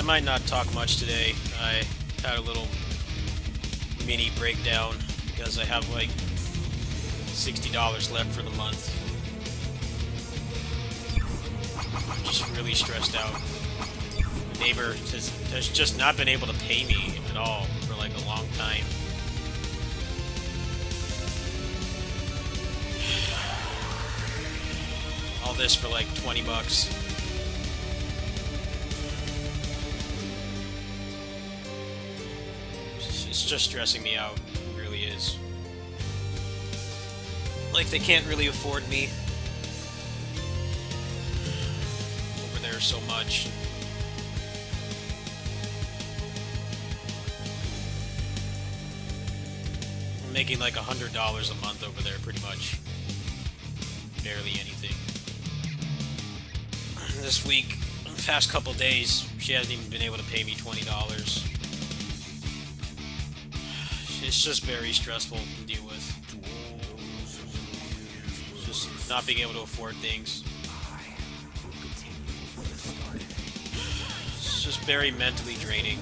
might not talk much today. I had a little mini breakdown because I have like $60 left for the month. I'm just really stressed out. My neighbor has just not been able to pay me at all for like a long time. All this for like 20 bucks. It's just stressing me out. It really is. Like they can't really afford me over there so much. I'm making like $100 a month over there, pretty much. Barely anything. This week, the past couple days, she hasn't even been able to pay me $20. It's just very stressful to deal with. Just not being able to afford things. It's just very mentally draining.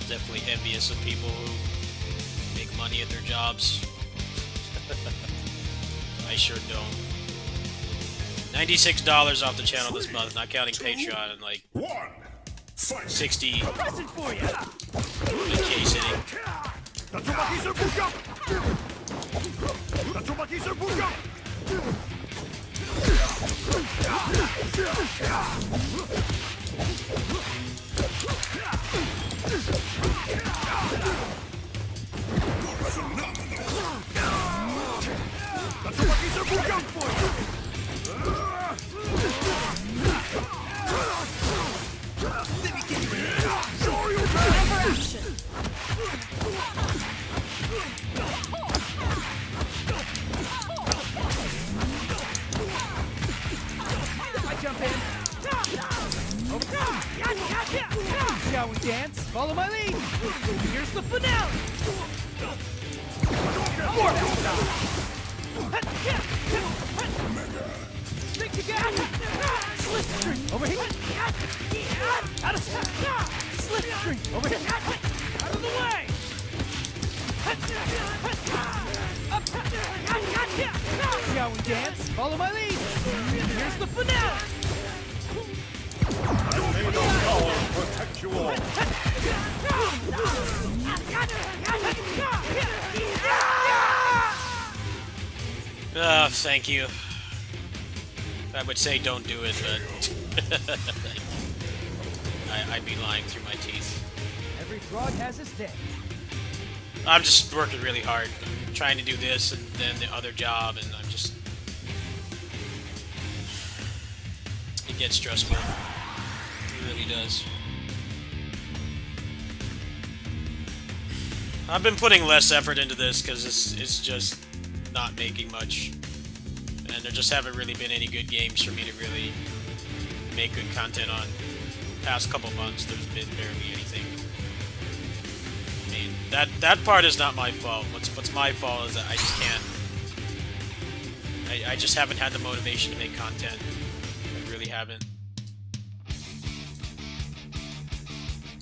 Definitely envious of people who make money at their jobs. I sure don't. $96 off the channel this month, not counting Patreon, and like 60 K sitting. Shall we dance? Follow my lead! Here's the finale! Stick together! Slipstream! Over here! Out of step! Slipstream! Over here! Out of the way! Shall we dance? Follow my lead! Here's the finale! May the power protect you all. Thank you. I would say don't do it, but I'd be lying through my teeth. Every frog has his day. I'm just working really hard, trying to do this and then the other job, and I'm just... It gets stressful. It really does. I've been putting less effort into this because it's just not making much. And there just haven't really been any good games for me to really make good content on. Past couple months, there's been barely anything. I mean, that part is not my fault. What's my fault is that I just can't. I just haven't had the motivation to make content. I really haven't.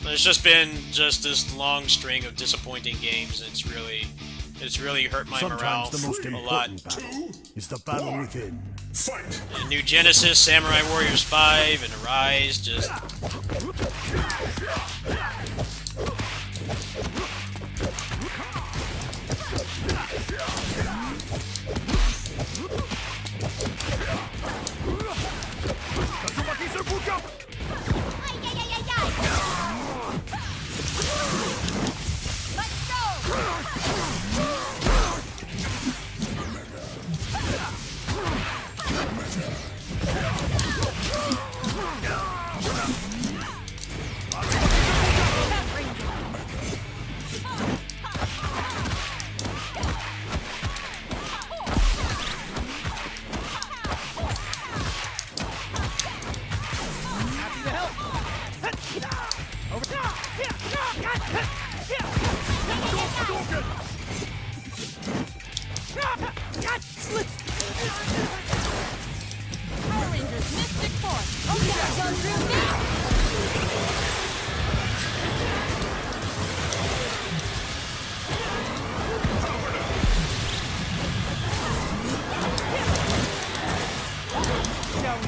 There's just been this long string of disappointing games. And it's really hurt my morale the most a important lot. battle is the battle within. Fight! And New Genesis, Samurai Warriors 5, and Arise, just...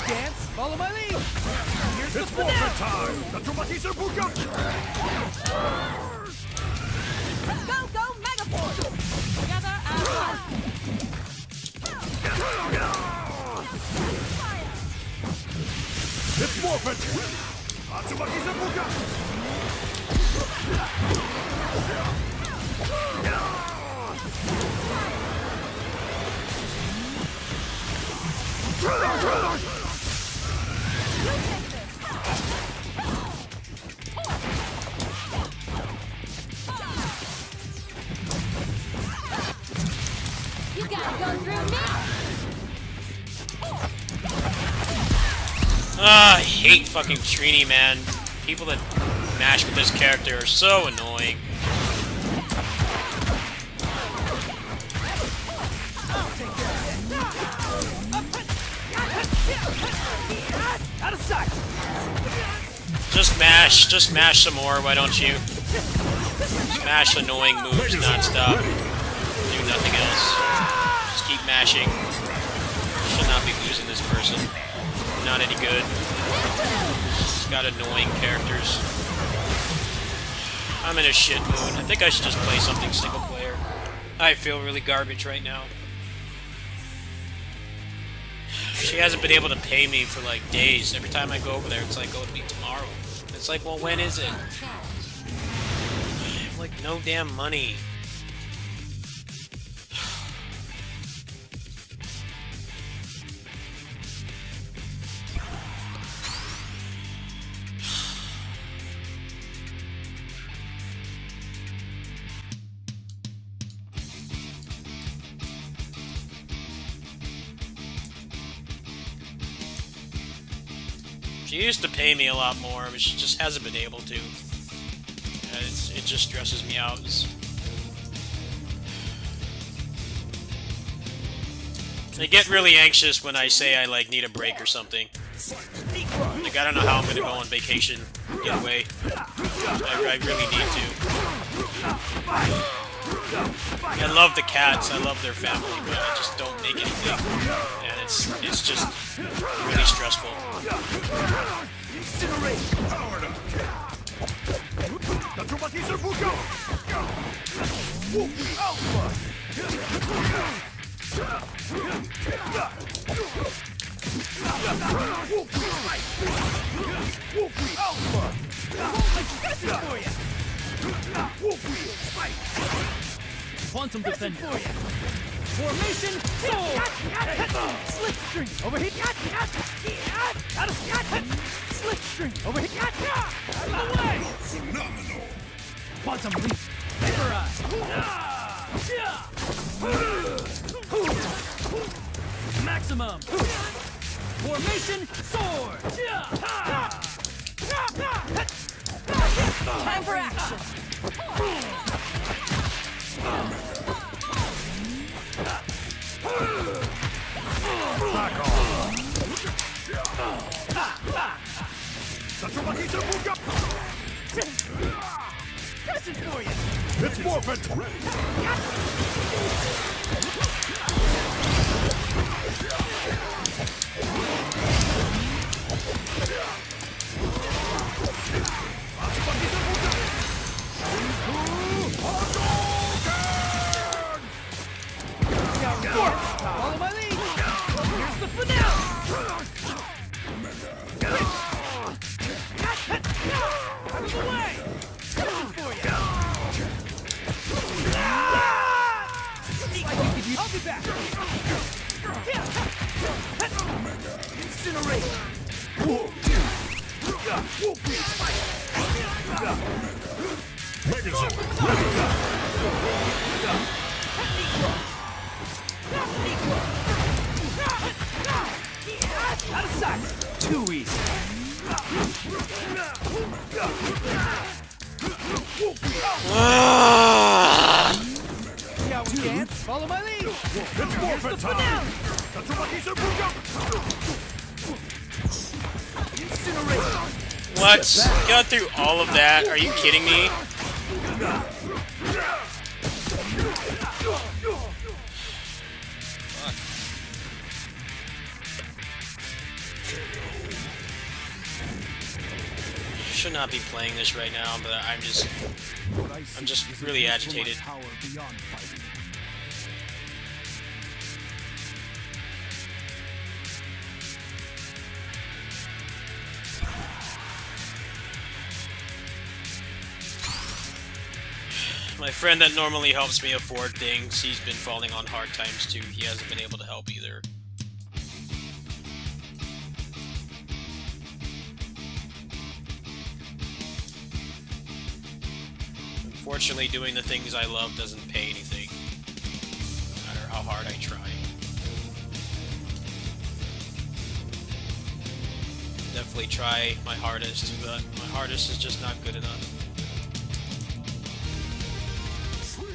dance? Follow my lead. Here's the It's finale. morphin' time! Tposing! Go, go, Megaforce! Together as one. It's morphin'! Tposing! You gotta go through me! I hate fucking Trini, man. People that mash with this character are so annoying. Out of sight. Just mash some more, why don't you? Smash annoying moves nonstop. Do nothing else. Just keep mashing. Should not be losing this person. Not any good. Just got annoying characters. I'm in a shit mood. I think I should just play something single player. I feel really garbage right now. She hasn't been able to pay me for like days. Every time I go over there, it's like, oh, it'll be tomorrow. It's like, well, when is it? I have like no damn money. She used to pay me a lot more, but she just hasn't been able to. It just stresses me out. I get really anxious when I say I like need a break or something. Like I don't know how I'm gonna go on vacation, get away. I really need to. I love the cats, I love their family, but I just don't make anything. And it's just really stressful. Quantum defender. Formation, sword! Slipstring, over here! Out of slipstring, over here! Out of the way! Phenomenal! Quantum leap, vaporize! Maximum! Formation, sword! Time for action! Back off! Present for you! It's morphin'! Follow my lead! Here's the finale! Out of the way! Present for you! I'll be back! Incinerate! Megazord! Out of sight! Too easy! See how we dance? Follow my lead! It's morphin' time! Incinerate! What? Got through all of that? Are you kidding me? should not be playing this right now, but I'm just really agitated. Power beyond fighting. My friend that normally helps me afford things, he's been falling on hard times too. He hasn't been able to help either. Unfortunately, doing the things I love doesn't pay anything, no matter how hard I try. Definitely try my hardest, but my hardest is just not good enough. 3,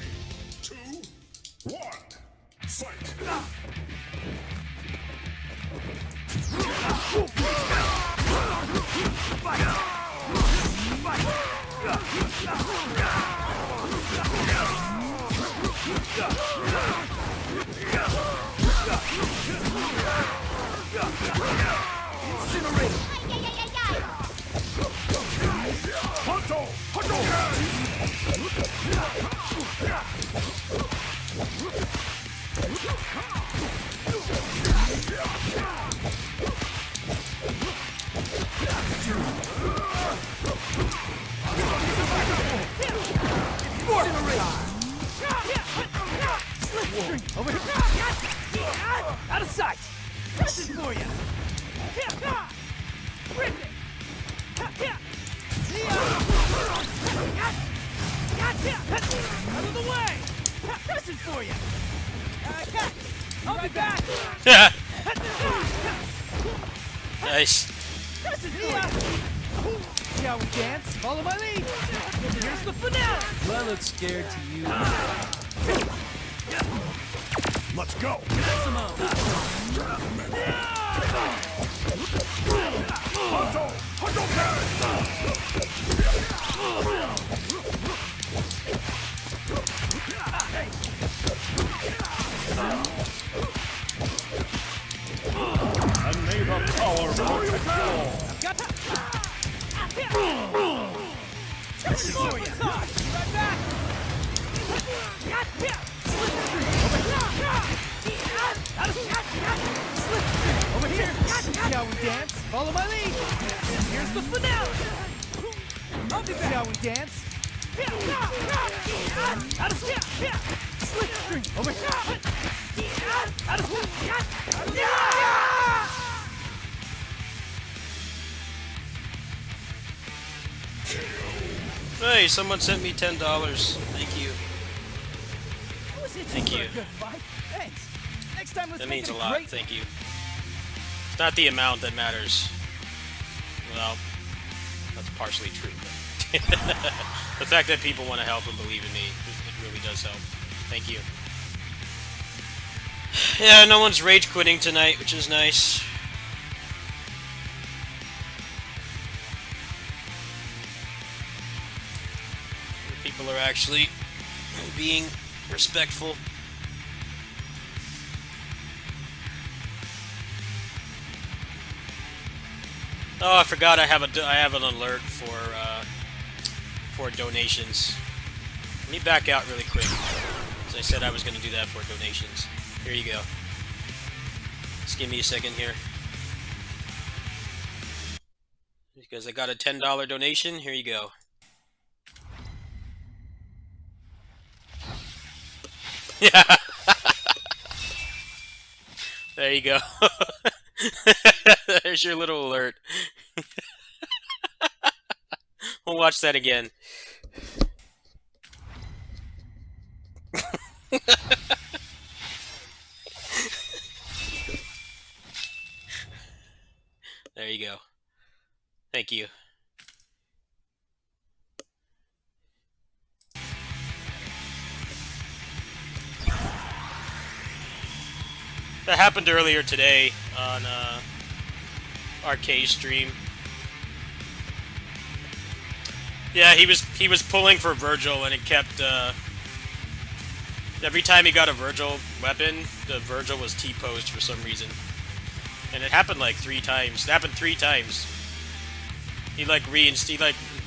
2, 1, fight! Hunto! Slipstream over here. Out of sight. Pressing for you. Rip it. Out of the way. Pressing for you. I'll be back. Nice. Pressing for you. Shall we dance? Follow my lead. Here's the finale. Do I look scared to you? Let's go! Hunto! Hunto and may the power protect you all! Pressing for you. Right back. Over here. Shall we dance? Follow my lead. Here's the finale. I'll be back. Shall we dance? Out of slipstream. Over here. Out of Hey, someone sent me $10. Thank you. Thank you. Thanks. Next time, let's That make means it a lot. great. Thank you. It's not the amount that matters. Well, that's partially true. But the fact that people want to help and believe in me, it really does help. Thank you. Yeah, no one's rage quitting tonight, which is nice. People are actually being respectful. Oh, I forgot I have an alert for donations. Let me back out really quick, because I said I was going to do that for donations. Here you go. Just give me a second here. Because I got a $10 donation. Here you go. Yeah. There you go. There's your little alert. We'll watch that again. There you go. Thank you. That happened earlier today on Arcade stream. Yeah, he was pulling for Virgil, and it kept every time he got a Virgil weapon, the Virgil was T-posed for some reason, and it happened like 3 times. It happened 3 times. He like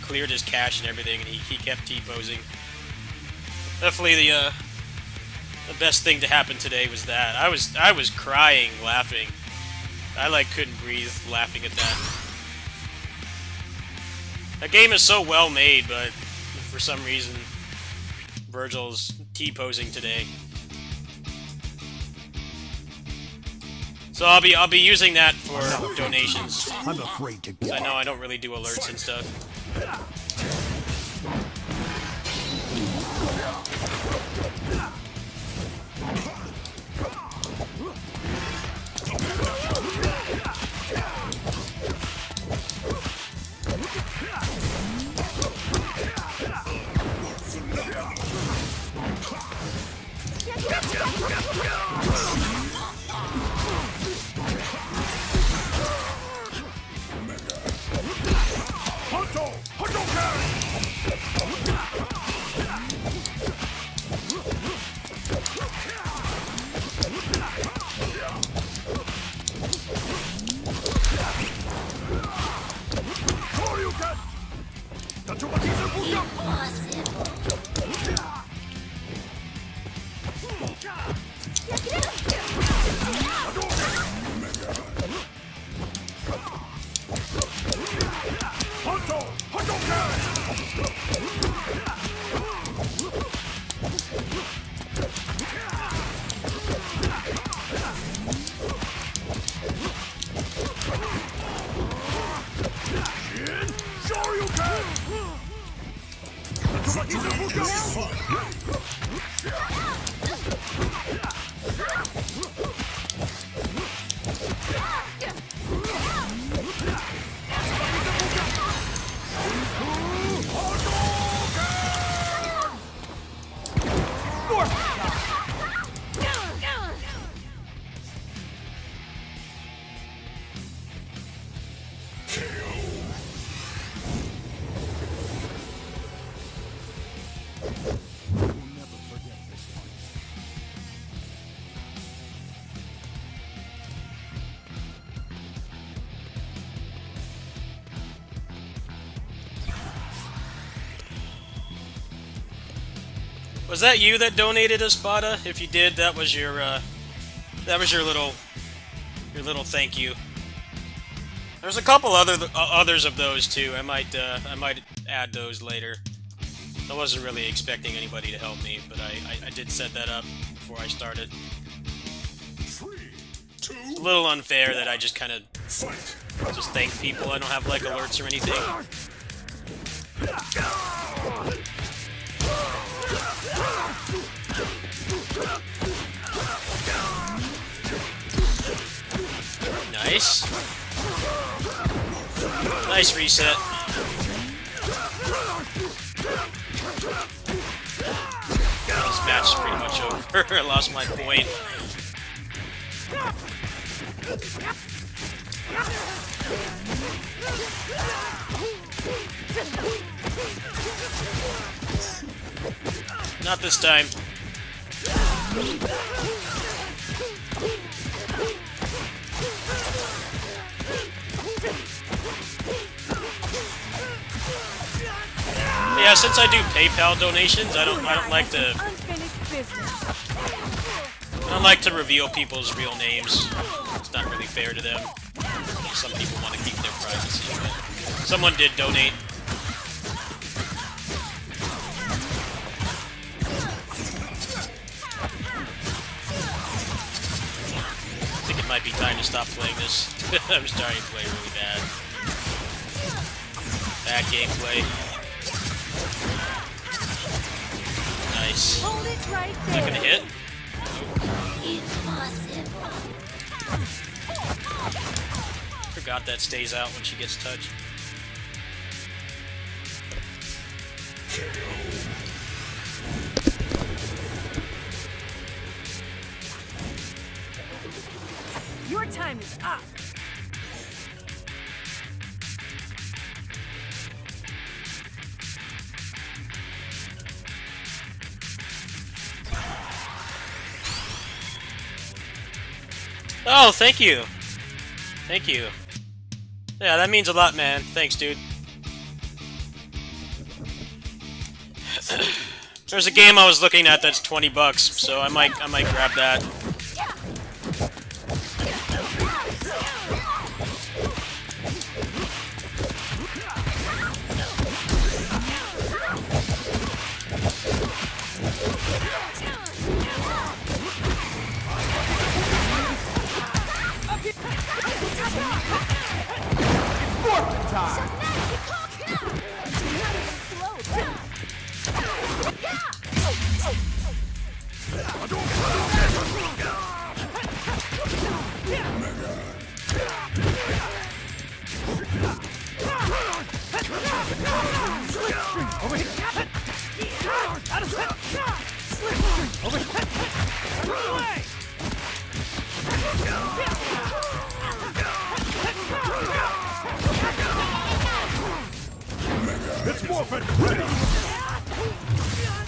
cleared his cache and everything, and he kept T-posing. Definitely the best thing to happen today was that. I was crying laughing. I like couldn't breathe laughing at that. That game is so well made, but for some reason Virgil's T-posing today. So I'll be using that for donations. I'm afraid to go. I know I don't really do alerts and stuff. Was that you that donated, Espada? If you did, that was your little thank you. There's a couple others of those too. I might add those later. I wasn't really expecting anybody to help me, but I did set that up before I started. It's a little unfair that I just kind of just thank people. I don't have like alerts or anything. Nice. Nice reset. This match is pretty much over. I lost my point. Not this time. Yeah, since I do PayPal donations, I don't like to reveal people's real names. It's not really fair to them. Some people want to keep their privacy, but someone did donate. I think it might be time to stop playing this. I'm starting to play really bad. Bad gameplay. Nice. Hold it right Is that gonna hit? Forgot that stays out when she gets touched. Your time is up. Oh, thank you. Thank you. Yeah, that means a lot, man. Thanks, dude. There's a game I was looking at that's $20, so I might grab that. It's morphin' ready!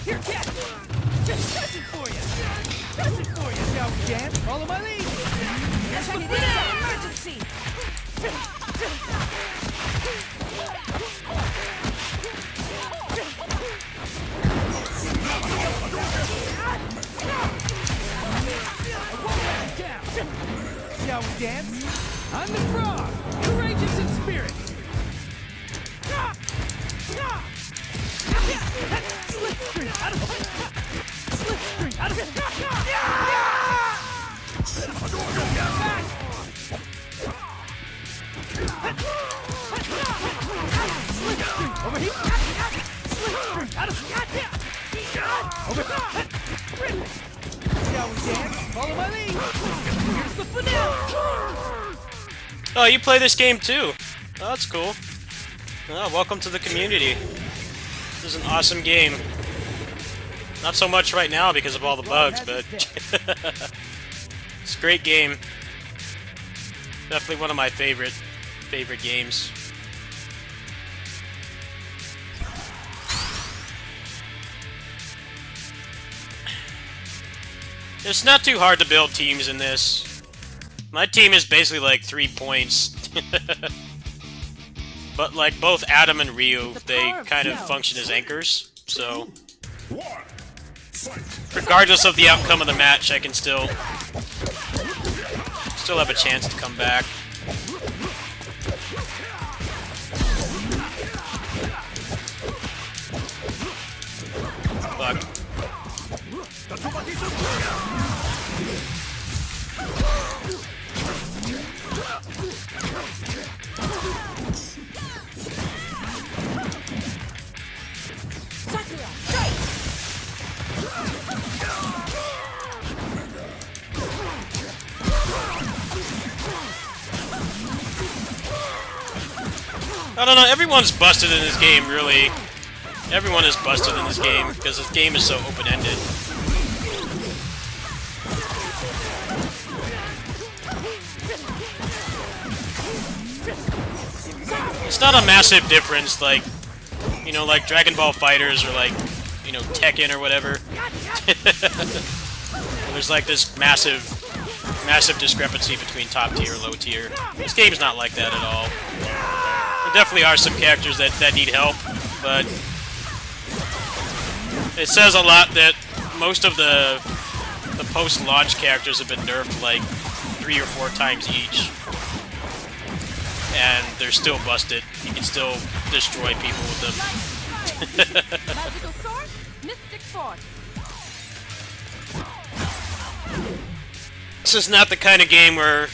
Here, catch! Just touching for you! Touching for you! Shall we dance? Follow my lead! Check it in! Emergency! Down! Shall we dance? I'm the frog! Courageous in spirit! Slipstream! Out of Slipstream! Out of Slipstream! Over here! Slipstream! Out of Over here! Shall we dance? Follow my lead! Here's the finale! Oh, you play this game too? Oh, that's cool. Oh, welcome to the community. This is an awesome game. Not so much right now because of all the bugs, but it's a great game. Definitely one of my favorite games. It's not too hard to build teams in this. My team is basically like 3 points. But like both Adam and Ryu, they kind of function as anchors, so regardless of the outcome of the match, I can still have a chance to come back. Fuck. I don't know, everyone's busted in this game, really. Everyone is busted in this game, because this game is so open-ended. It's not a massive difference, like, you know, like Dragon Ball Fighters or like, you know, Tekken or whatever. There's like this massive discrepancy between top tier and low tier. This game's not like that at all. There definitely are some characters that need help, but it says a lot that most of the post-launch characters have been nerfed like 3 or 4 times each. And they're still busted. You can still destroy people with them. Magical sword, mystic force. This is not the kind of game where...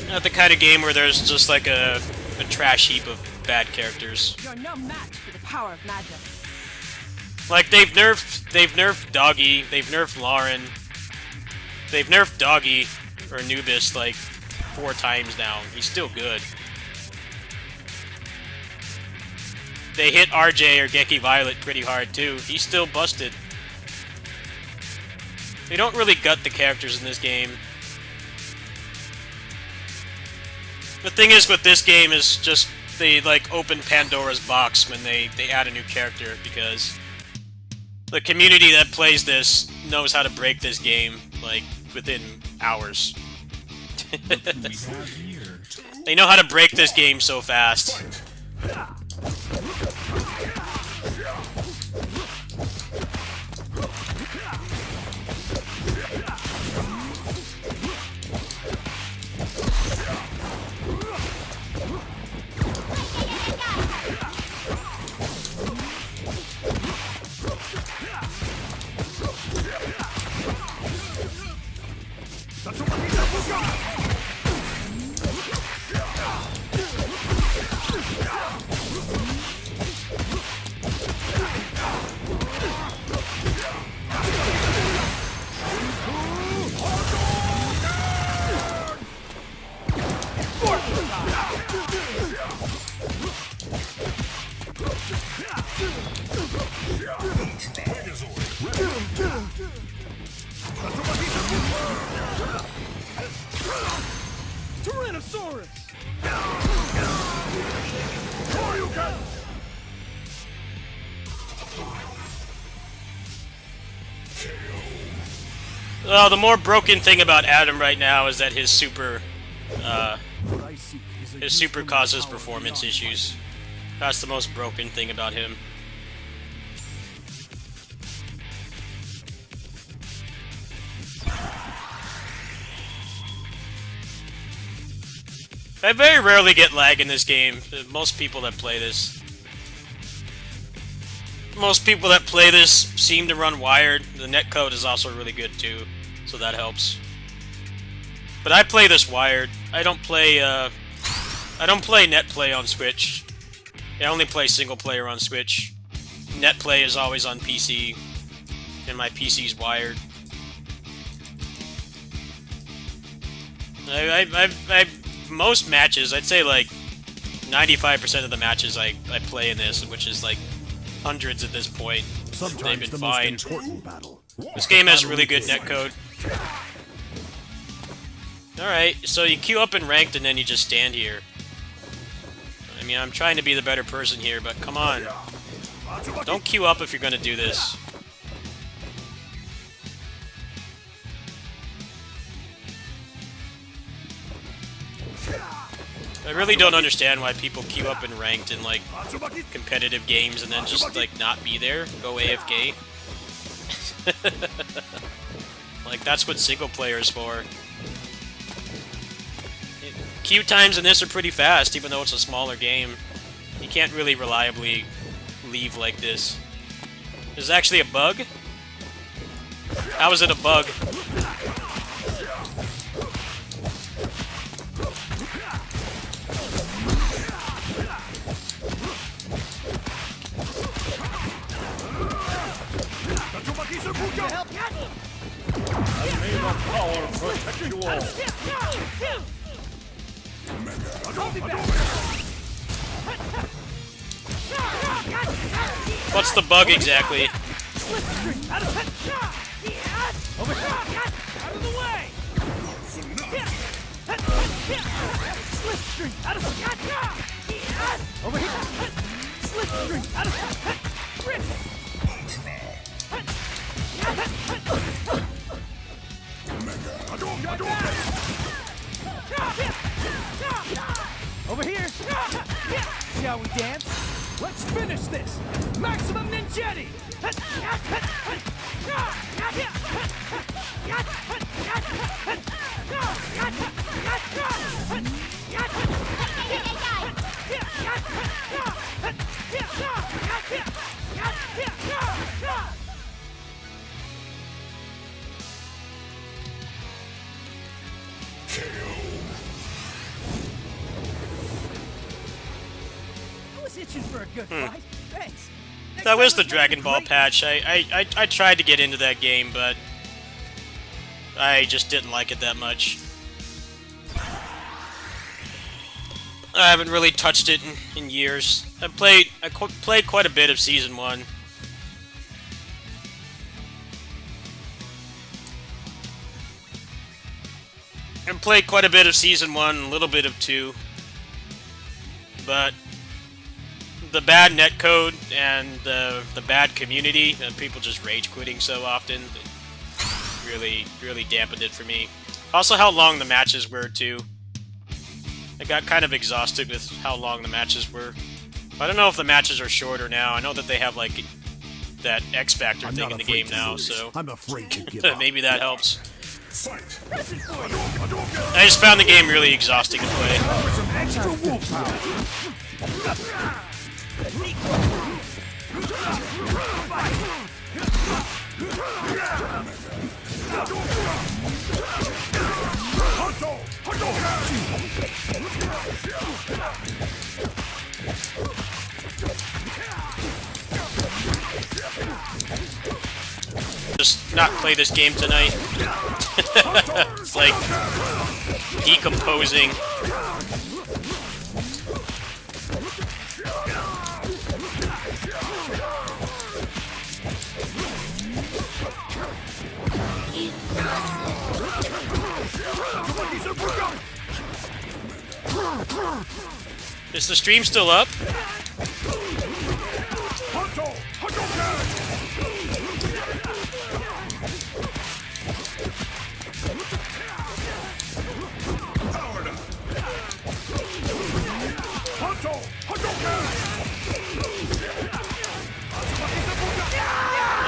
Not the kind of game where there's just like a trash heap of bad characters. You're no match for the power of magic. Like they've nerfed Doggy, they've nerfed Lauren, they've nerfed Doggy or Anubis like 4 times now. He's still good. They hit RJ or Geki Violet pretty hard too. He's still busted. They don't really gut the characters in this game. The thing is with this game is just they like open Pandora's box when they add a new character, because the community that plays this knows how to break this game like within hours. They know how to break this game so fast. Tyrannosaurus! Well, the more broken thing about Adam right now is that his super causes performance issues. That's the most broken thing about him. I very rarely get lag in this game. Most people that play this seem to run wired. The netcode is also really good too, so that helps. But I play this wired. I don't play net play on Switch. I only play single player on Switch. Net play is always on PC, and my PC's wired. Most matches, I'd say like 95% of the matches I play in this, which is like hundreds at this point, they've been fine. This game has really good netcode. Alright, so you queue up in ranked and then you just stand here. I mean, I'm trying to be the better person here, but come on. Don't queue up if you're gonna do this. I really don't understand why people queue up in ranked in, like, competitive games and then just, like, not be there. Go AFK. Like, that's what single player is for. Queue times in this are pretty fast, even though it's a smaller game. You can't really reliably leave like this. There's actually a bug? How is it a bug? May the power protect you all. What's the bug exactly? Over here! Out of the way! Slipstream! Out of over here! Slipstream! Out of grip! Over here! Shall we dance? Let's finish this! Maximum Ninjetti! I was itching for a good fight. Thanks. That was the Dragon Ball patch. I tried to get into that game, but I just didn't like it that much. I haven't really touched it in years. I played quite a bit of Season 1. And played quite a bit of Season 1, a little bit of 2. But the bad netcode and the bad community, and people just rage quitting so often, really dampened it for me. Also, how long the matches were too. I got kind of exhausted with how long the matches were. I don't know if the matches are shorter now. I know that they have like that X Factor thing in the game now, so I'm afraid to give up. maybe that helps. I just found the game really exhausting to play. Some extra willpower. not play this game tonight. It's like decomposing. Is the stream still up?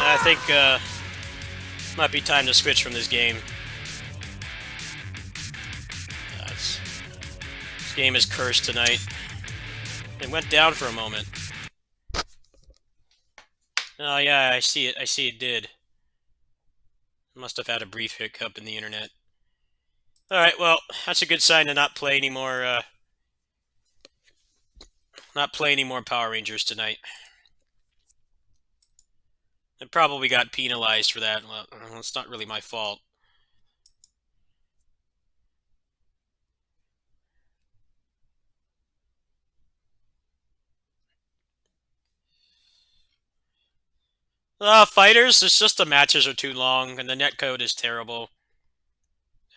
I think might be time to switch from this game. This game is cursed tonight. It went down for a moment. Oh yeah, I see it. I see it did. Must have had a brief hiccup in the internet. Alright, well, that's a good sign to not play any more, Power Rangers tonight. I probably got penalized for that. Well, it's not really my fault. Fighters, it's just the matches are too long, and the netcode is terrible.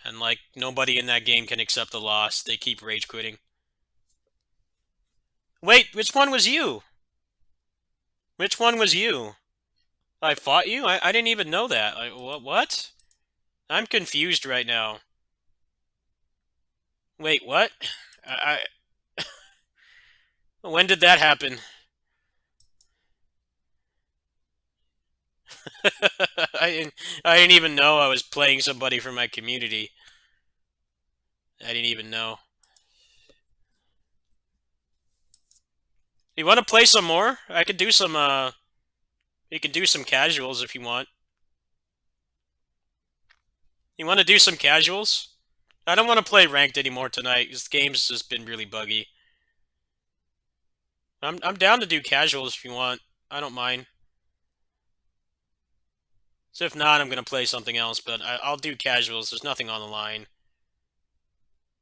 And, like, nobody in that game can accept a loss. They keep rage quitting. Wait, which one was you? Which one was you? I fought you? I didn't even know that. What? I'm confused right now. Wait, what? When did that happen? I didn't even know I was playing somebody from my community. I didn't even know. You want to play some more? I could do some, you can do some casuals if you want. You want to do some casuals? I don't want to play ranked anymore tonight. This game's just been really buggy. I'm down to do casuals if you want. I don't mind. So if not, I'm going to play something else, but I'll do casuals. There's nothing on the line.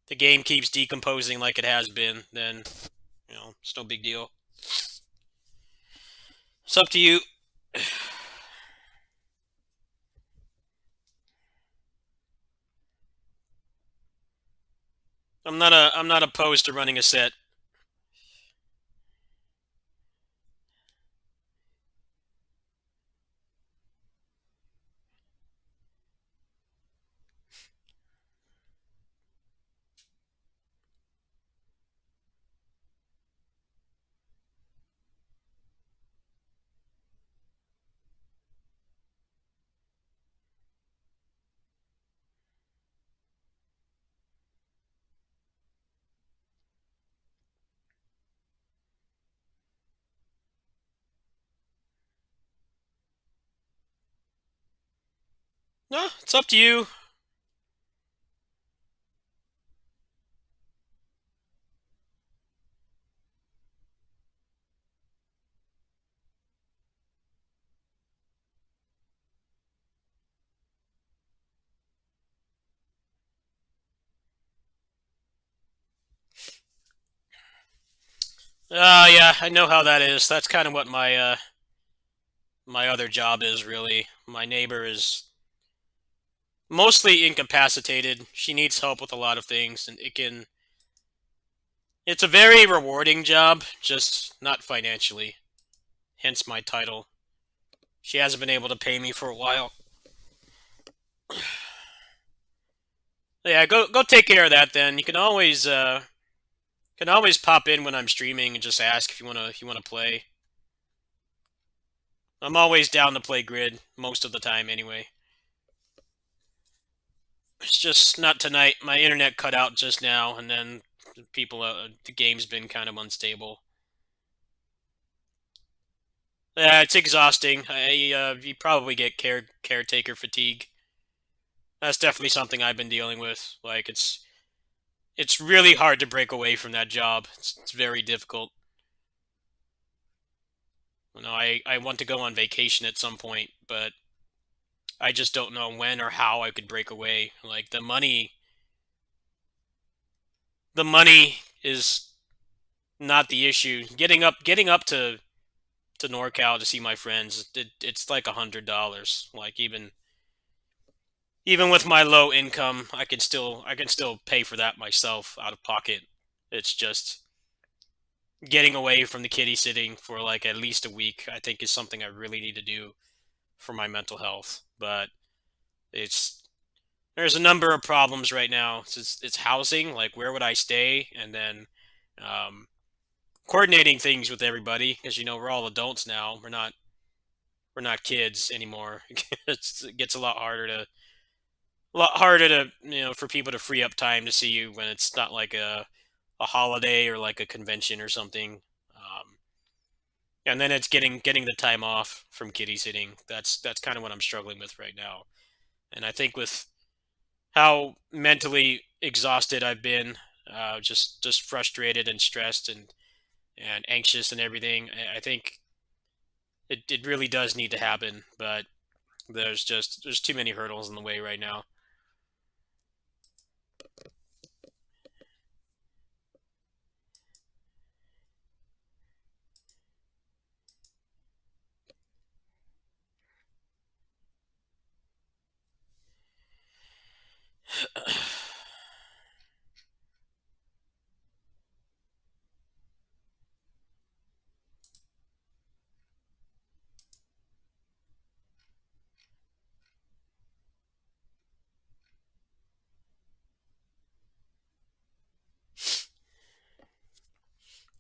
The game keeps decomposing like it has been, then, you know, it's no big deal. It's up to you. I'm not opposed to running a set. No, it's up to you. Yeah, I know how that is. That's kind of what my my other job is, really. My neighbor is mostly incapacitated. She needs help with a lot of things, and it's a very rewarding job, just not financially. Hence my title. She hasn't been able to pay me for a while. Yeah, go take care of that then. You can always pop in when I'm streaming and just ask if you wanna play. I'm always down to play grid most of the time anyway. It's just not tonight. My internet cut out just now, and then the game's been kind of unstable. Yeah, it's exhausting. You probably get caretaker fatigue. That's definitely something I've been dealing with. Like, it's really hard to break away from that job. It's very difficult. You know, I want to go on vacation at some point, but I just don't know when or how I could break away. Like the money is not the issue. Getting up to NorCal to see my friends, it's like $100. Like even with my low income, I can still pay for that myself out of pocket. It's just getting away from the kiddie sitting for like at least a week, I think is something I really need to do for my mental health. But it's there's a number of problems right now. It's housing, like where would I stay, and then um, coordinating things with everybody because we're all adults now. We're not kids anymore. It gets a lot harder to for people to free up time to see you when it's not like a holiday or like a convention or something. And then it's getting the time off from kitty sitting. That's kind of what I'm struggling with right now. And I think with how mentally exhausted I've been, just frustrated and stressed and anxious and everything. I think it really does need to happen, but there's too many hurdles in the way right now.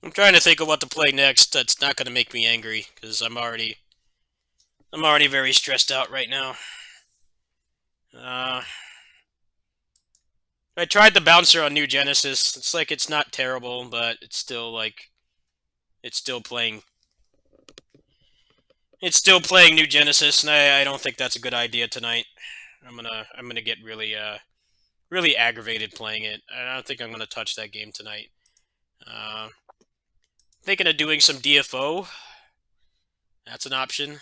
I'm trying to think of what to play next that's not going to make me angry because I'm already very stressed out right now. Uh, I tried the bouncer on New Genesis. It's like it's not terrible, but it's still playing. It's still playing New Genesis, and I don't think that's a good idea tonight. I'm gonna get really aggravated playing it. I don't think I'm gonna touch that game tonight. Uh, Thinking of doing some DFO. That's an option.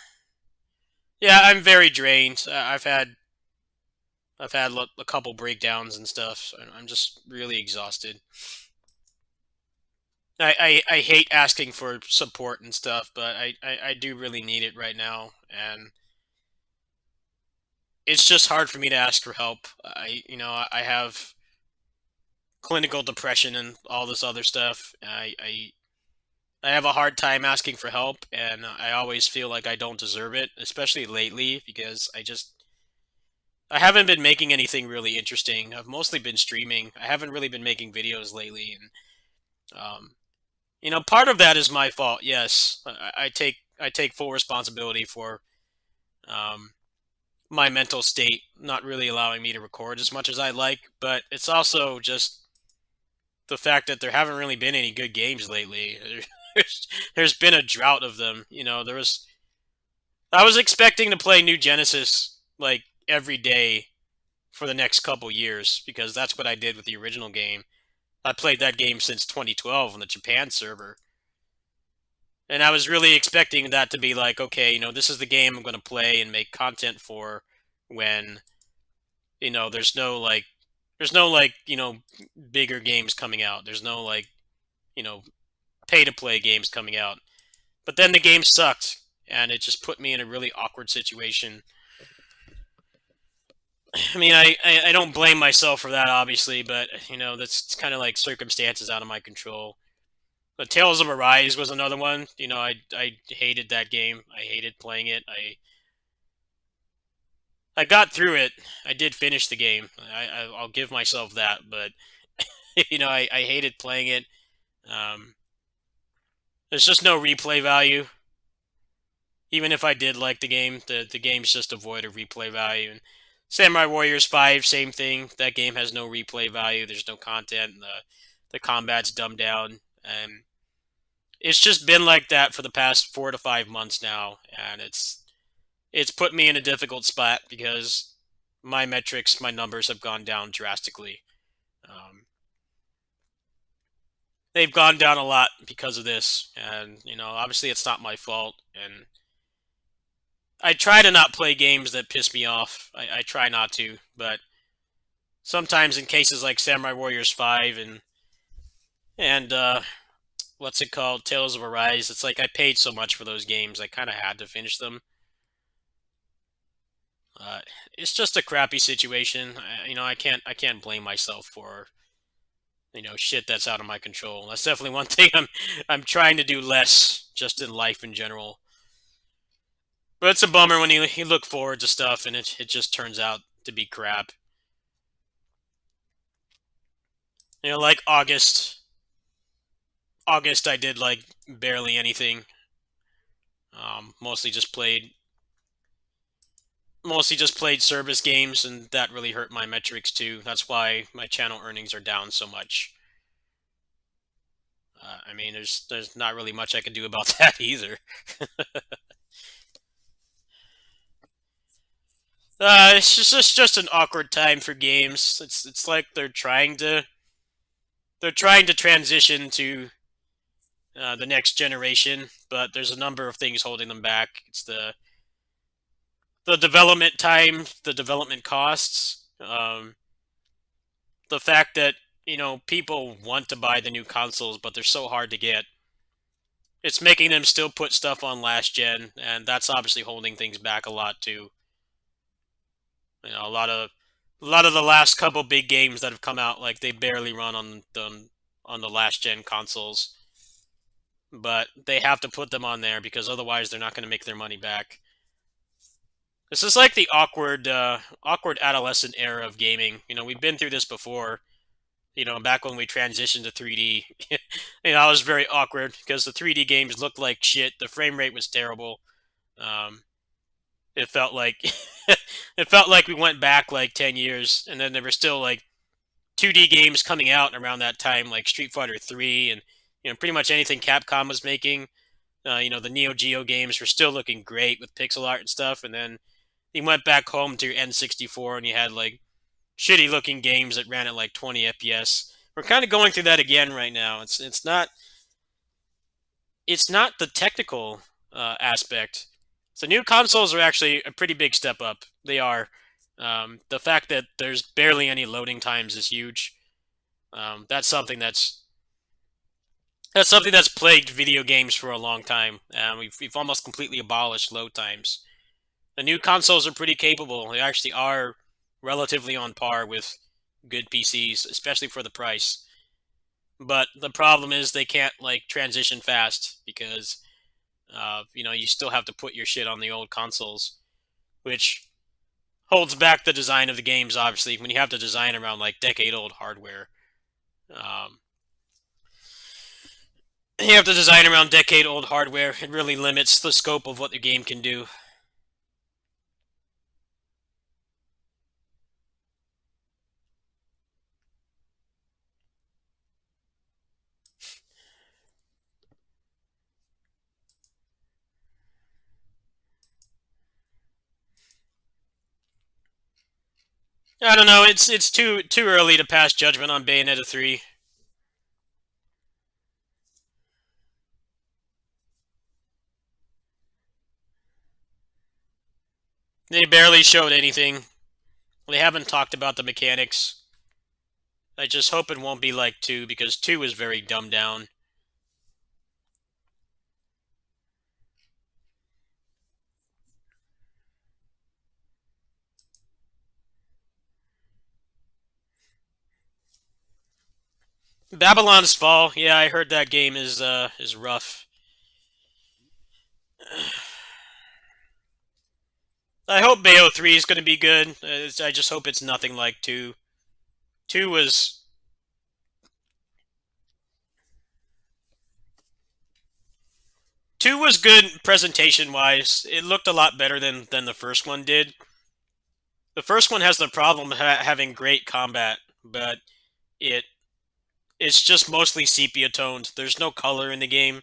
Yeah, I'm very drained. I've had a couple breakdowns and stuff. So I'm just really exhausted. I hate asking for support and stuff, but I do really need it right now, and it's just hard for me to ask for help. I have clinical depression and all this other stuff. I have a hard time asking for help, and I always feel like I don't deserve it, especially lately because I haven't been making anything really interesting. I've mostly been streaming. I haven't really been making videos lately, and part of that is my fault. Yes, I take full responsibility for um, my mental state not really allowing me to record as much as I'd like. But it's also just the fact that there haven't really been any good games lately. There's been a drought of them. I was expecting to play New Genesis like every day for the next couple years because that's what I did with the original game. I played that game since 2012 on the Japan server. And I was really expecting that to be like, okay, this is the game I'm going to play and make content for when, there's no bigger games coming out. There's no you know, pay to play games coming out. But then the game sucked and it just put me in a really awkward situation. I mean, I don't blame myself for that, obviously, but, that's kind of like circumstances out of my control. But Tales of Arise was another one. I hated that game. I hated playing it. I got through it. I did finish the game. I'll give myself that, but, I hated playing it. Um, there's just no replay value. Even if I did like the game, the game's just devoid of replay value. And Samurai Warriors 5, same thing. That game has no replay value. There's no content. And the combat's dumbed down. And it's just been like that for the past 4 to 5 months now, and it's put me in a difficult spot because my metrics, my numbers have gone down drastically. They've gone down a lot because of this, and obviously it's not my fault, and I try to not play games that piss me off. I try not to, but sometimes in cases like Samurai Warriors 5 and what's it called, Tales of Arise, it's like I paid so much for those games, I kind of had to finish them. Uh, it's just a crappy situation. I can't blame myself for shit that's out of my control. That's definitely one thing I'm trying to do less, just in life in general. But it's a bummer when you look forward to stuff and it just turns out to be crap. Like August. August, I did like barely anything. Mostly just played service games, and that really hurt my metrics too. That's why my channel earnings are down so much. I mean, there's not really much I can do about that either. It's just an awkward time for games. It's like they're trying to transition to the next generation, but there's a number of things holding them back. It's the development time, the development costs, the fact that people want to buy the new consoles, but they're so hard to get. It's making them still put stuff on last gen, and that's obviously holding things back a lot too. A lot of the last couple big games that have come out, like they barely run on the last gen consoles, but they have to put them on there because otherwise they're not going to make their money back. This is like the awkward adolescent era of gaming. We've been through this before. Back when we transitioned to 3D, I was very awkward because the 3D games looked like shit. The frame rate was terrible. Um, it felt like it felt like we went back like 10 years, and then there were still like 2D games coming out around that time, like Street Fighter 3, and pretty much anything Capcom was making. The Neo Geo games were still looking great with pixel art and stuff, and then you went back home to your N64 and you had like shitty looking games that ran at like 20 FPS. We're kind of going through that again right now. It's not the technical aspect. So new consoles are actually a pretty big step up. They are. The fact that there's barely any loading times is huge. That's something that's plagued video games for a long time. We've almost completely abolished load times. The new consoles are pretty capable. They actually are relatively on par with good PCs, especially for the price. But the problem is they can't like transition fast because you still have to put your shit on the old consoles, which holds back the design of the games. Obviously, when you have to design around like decade-old hardware, um, it really limits the scope of what the game can do. I don't know. It's too early to pass judgment on Bayonetta 3. They barely showed anything. They haven't talked about the mechanics. I just hope it won't be like 2 because 2 is very dumbed down. Babylon's Fall. Yeah, I heard that game is rough. I hope Bayo 3 is going to be good. I just hope it's nothing like 2. 2 was 2 was good presentation wise. It looked a lot better than the first one did. The first one has the problem of having great combat, but it it's just mostly sepia toned. There's no color in the game.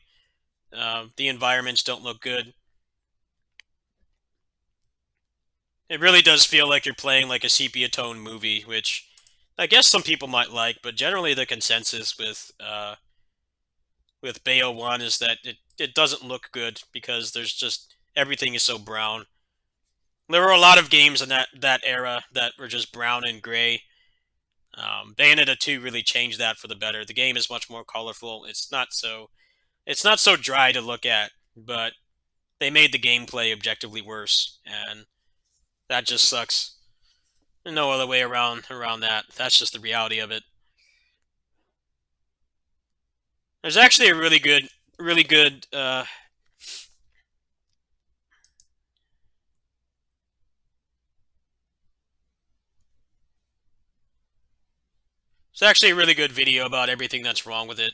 The environments don't look good. It really does feel like you're playing like a sepia tone movie, which I guess some people might like, but generally the consensus with Bayo 1 is that it doesn't look good because there's just everything is so brown. There were a lot of games in that era that were just brown and gray. Bayonetta 2 really changed that for the better. The game is much more colorful. It's not so dry to look at, but they made the gameplay objectively worse, and that just sucks. There's no other way around that. That's just the reality of it. There's actually a really good. It's actually a really good video about everything that's wrong with it.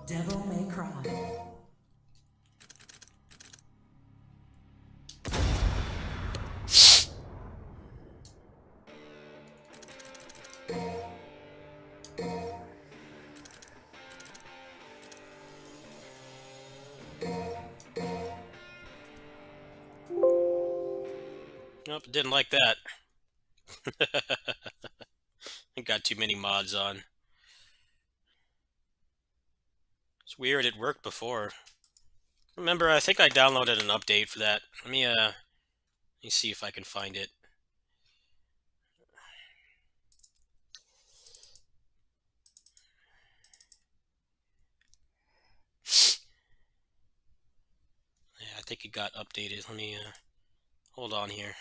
Devil May Cry. Nope, didn't like that. I got too many mods on. It's weird, it worked before. Remember, I think I downloaded an update for that. Let me see if I can find it. Yeah, I think it got updated. Let me, hold on here.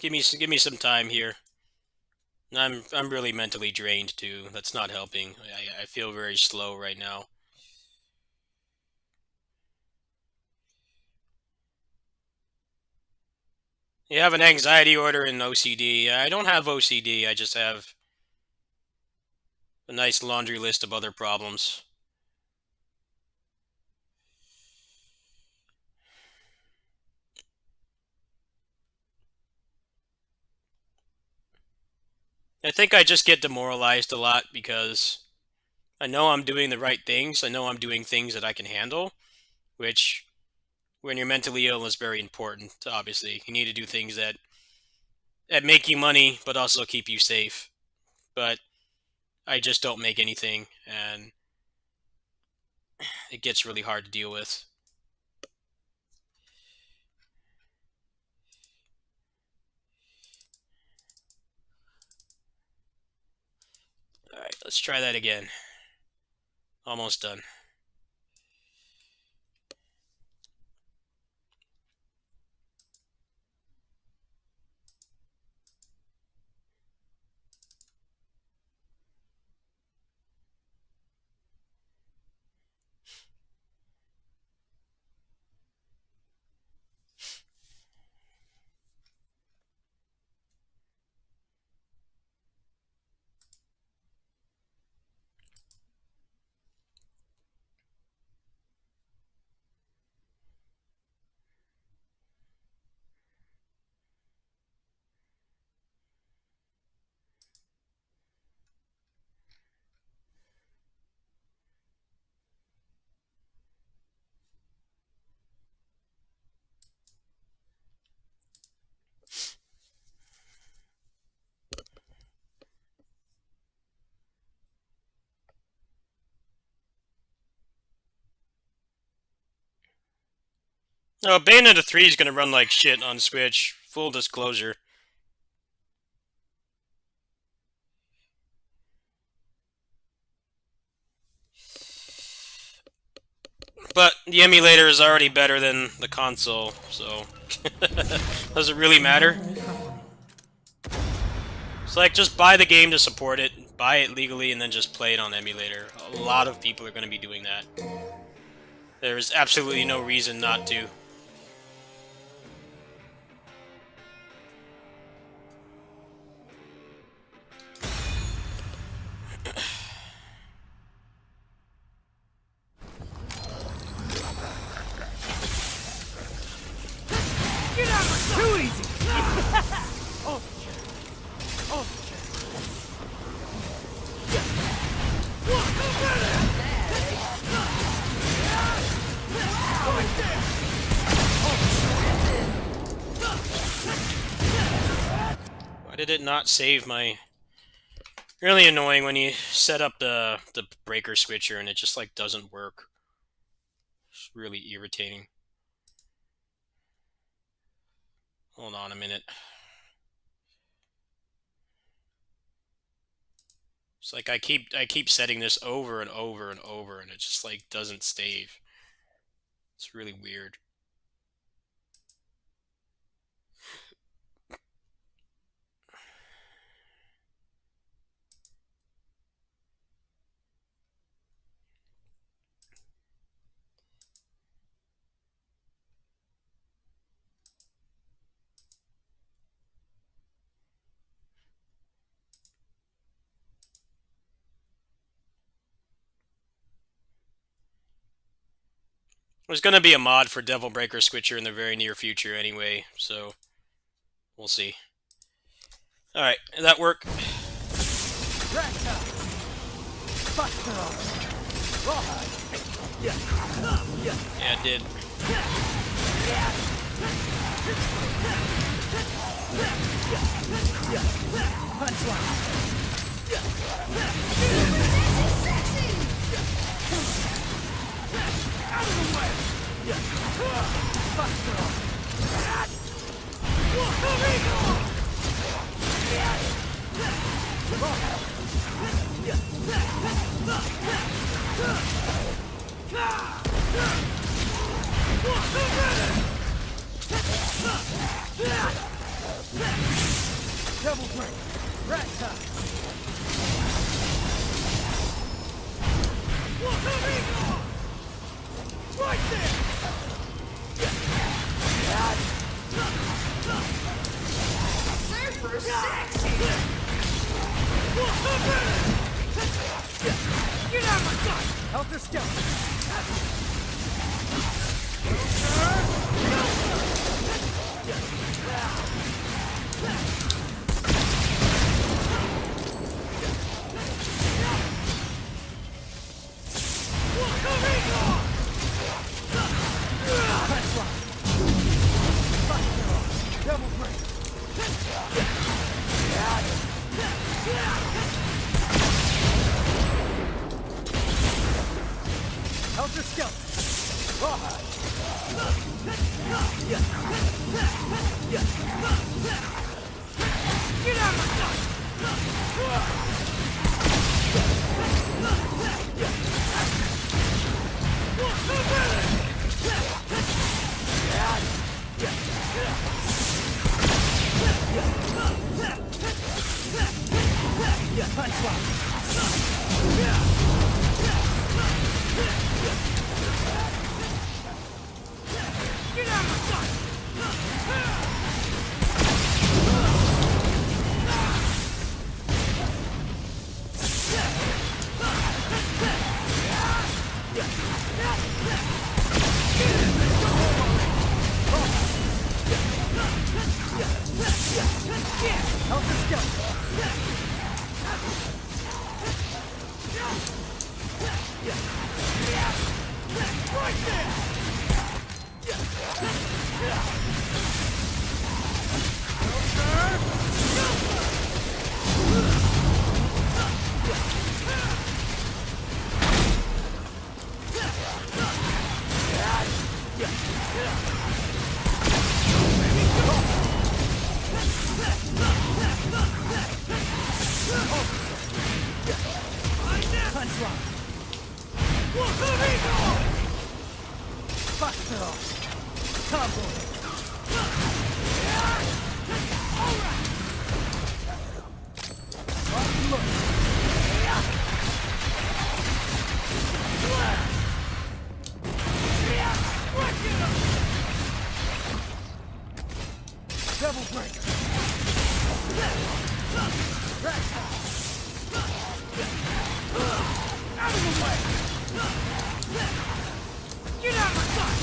Give me some time here. I'm really mentally drained too. That's not helping. I feel very slow right now. You have an anxiety order and OCD. I don't have OCD. I just have a nice laundry list of other problems. I think I just get demoralized a lot because I know I'm doing the right things. I know I'm doing things that I can handle, which when you're mentally ill is very important, obviously. You need to do things that make you money but also keep you safe. But I just don't make anything, and it gets really hard to deal with. Alright, let's try that again. Almost done. No, Bayonetta 3 is gonna run like shit on Switch. Full disclosure. But the emulator is already better than the console, so does it really matter? It's like, just buy the game to support it, buy it legally, and then just play it on emulator. A lot of people are going to be doing that. There's absolutely no reason not to. Get out of my too easy! Oh, oh, Why did it not save my... Really annoying when you set up the breaker switcher and it just like doesn't work. It's really irritating. Hold on a minute. It's like I keep setting this over and over and over and it just like doesn't stave. It's really weird. There's going to be a mod for Devil Breaker Switcher in the very near future anyway, so we'll see. Alright, did that work? Yeah, it did. Double break! Rat top! Right there! Super sexy! Get out of my sight! Helter Skelter! Double break! Helter Skelter! Rawhide! Get out of my sight! Get out of my sight! Helter Skelter! Right there! Devil breaker. Out of the way. Get out of my sight.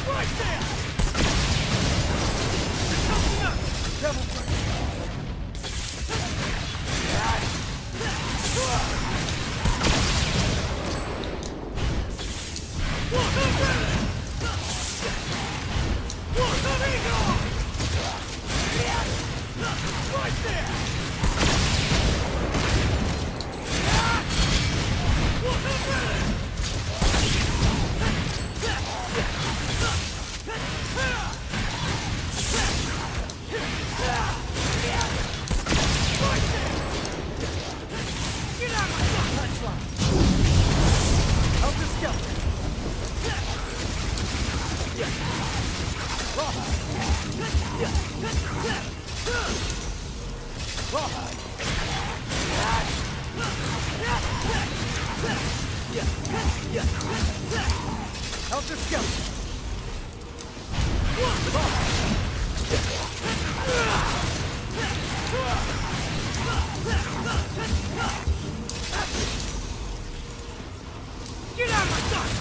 Right there! Devil break! Right there! Helter Skelter! Get out of my sight!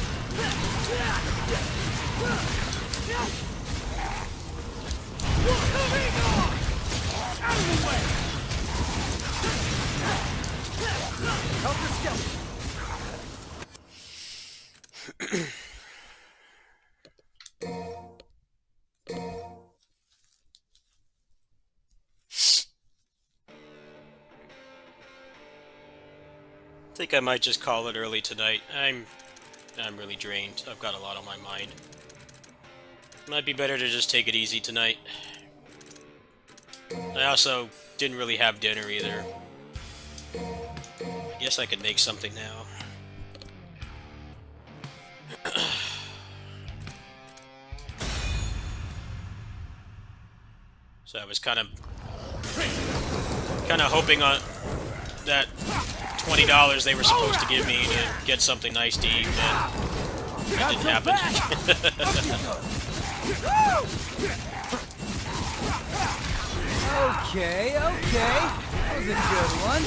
Out of the way! Helter Skelter! I think I might just call it early tonight. I'm really drained. I've got a lot on my mind. Might be better to just take it easy tonight. I also didn't really have dinner either. I guess I could make something now. So I was kind of hoping on that $20 they were supposed to give me to get something nice to eat, but that didn't happen. Okay, okay. That was a good one.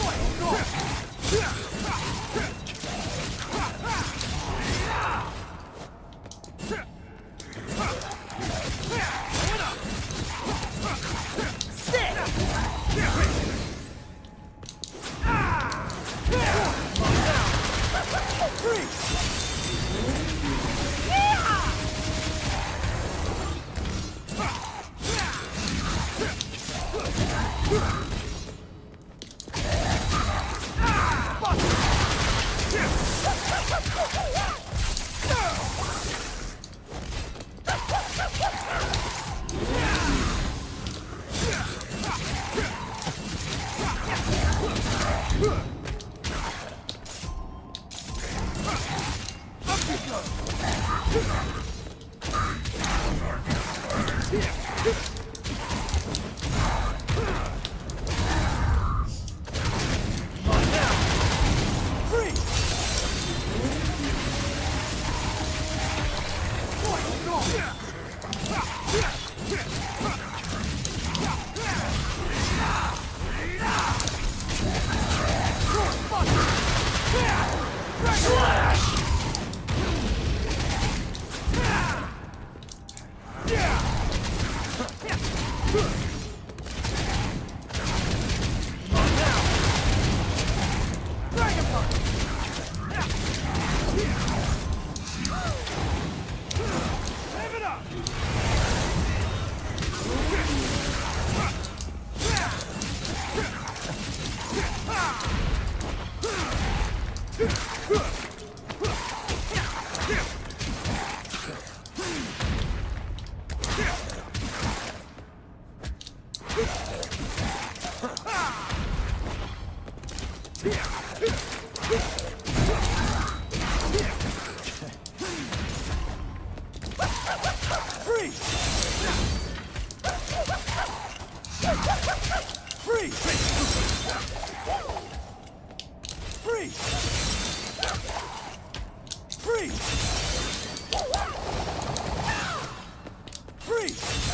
Freeze! Freeze!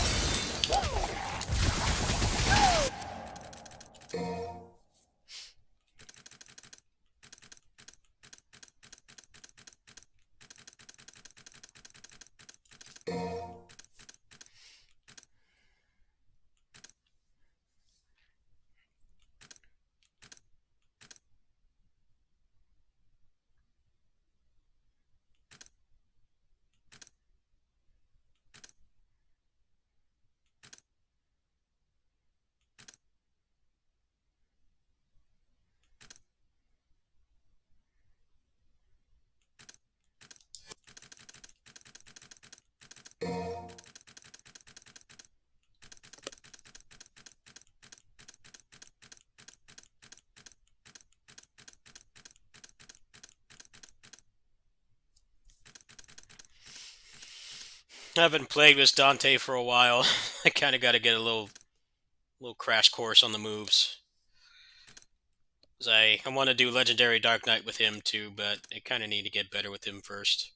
I haven't played with Dante for a while. I kind of got to get a little crash course on the moves. 'Cause I want to do Legendary Dark Knight with him too, but I kind of need to get better with him first.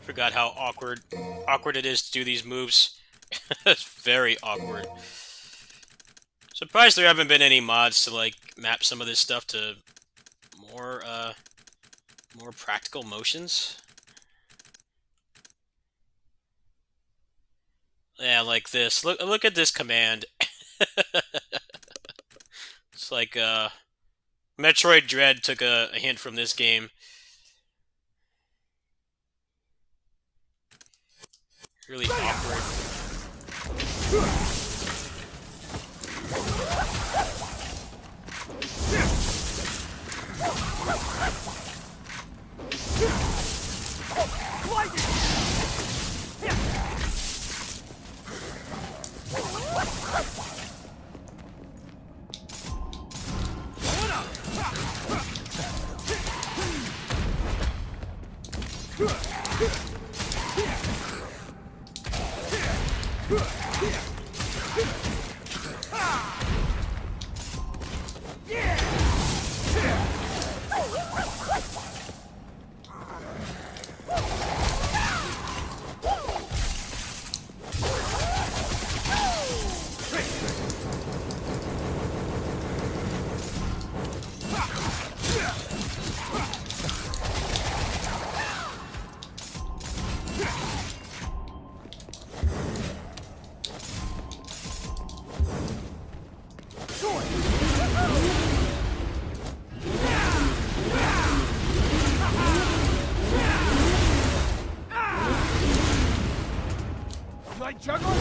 Forgot how awkward it is to do these moves. It's very awkward. Surprised there haven't been any mods to like map some of this stuff to more practical motions. Yeah, like this. Look at this command. It's like Metroid Dread took a hint from this game. Really awkward. Like juggling?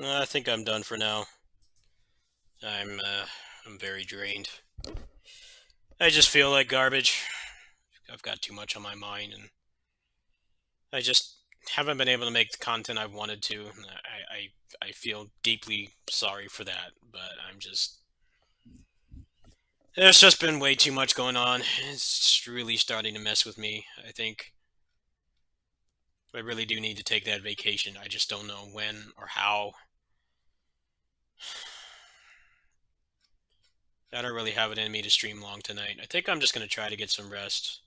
I think I'm done for now. I'm very drained. I just feel like garbage. I've got too much on my mind, and I just haven't been able to make the content I've wanted to. I feel deeply sorry for that, but I'm just there's just been way too much going on. It's really starting to mess with me. I think I really do need to take that vacation. I just don't know when or how. I don't really have it in me to stream long tonight. I think I'm just going to try to get some rest.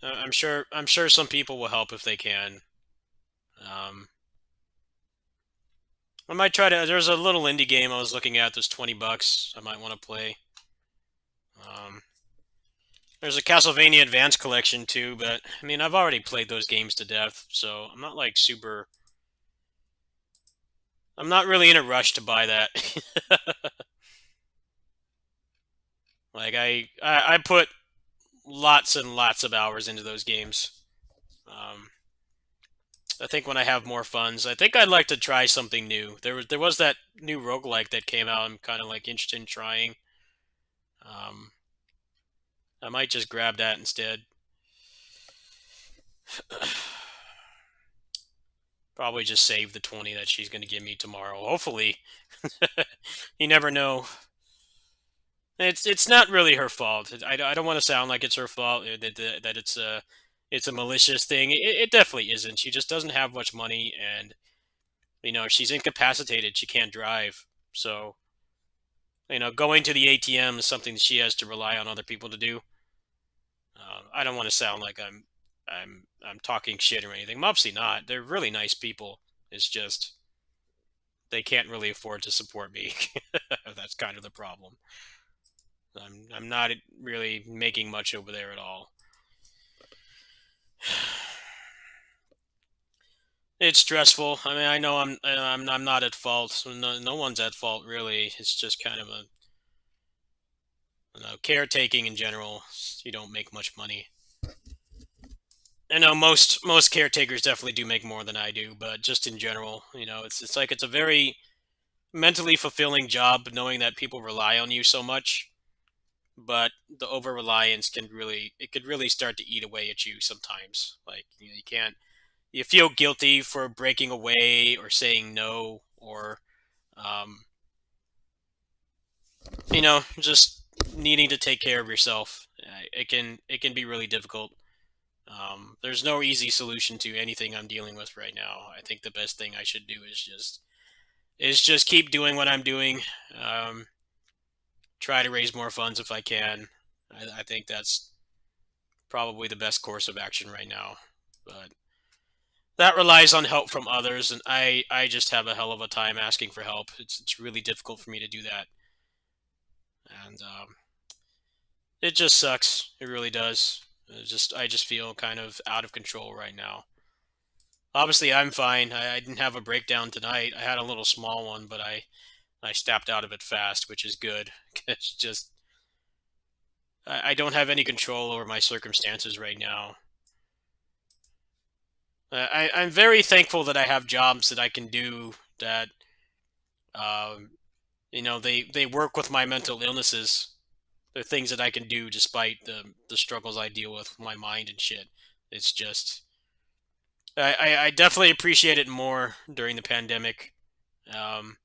I'm sure some people will help if they can. Um, I might try to. There's a little indie game I was looking at that's $20. I might want to play. Um, there's a Castlevania Advance Collection too, but I mean I've already played those games to death, so I'm not like super. I'm not really in a rush to buy that. Like I put lots and lots of hours into those games. Um, I think when I have more funds, I think I'd like to try something new. There was that new roguelike that came out. I'm kind of like interested in trying. Um, I might just grab that instead. Probably just save the 20 that she's going to give me tomorrow. Hopefully. You never know. It's not really her fault. I don't want to sound like it's her fault, that it's a malicious thing. It definitely isn't. She just doesn't have much money, and she's incapacitated. She can't drive. So, going to the ATM is something that she has to rely on other people to do. I don't want to sound like I'm talking shit or anything. I'm obviously not. They're really nice people. It's just they can't really afford to support me. That's kind of the problem. I'm not really making much over there at all. It's stressful. I mean, I know I'm not at fault. No one's at fault really. It's just kind of a caretaking in general. You don't make much money. I know most caretakers definitely do make more than I do, but just in general, it's like it's a very mentally fulfilling job knowing that people rely on you so much. But the over reliance could really start to eat away at you sometimes. Like you can't you feel guilty for breaking away or saying no or um, just needing to take care of yourself. It can be really difficult. There's no easy solution to anything I'm dealing with right now. I think the best thing I should do is just keep doing what I'm doing. Um, Try to raise more funds if I can. I think that's probably the best course of action right now. But that relies on help from others, and I just have a hell of a time asking for help. It's really difficult for me to do that, and it just sucks. It really does. I just feel kind of out of control right now. Obviously, I'm fine. I didn't have a breakdown tonight. I had a little small one, but I snapped out of it fast, which is good. It's just I don't have any control over my circumstances right now. I'm very thankful that I have jobs that I can do that, um, they work with my mental illnesses. They're things that I can do despite the struggles I deal with my mind and shit. It's just, I definitely appreciate it more during the pandemic. Um,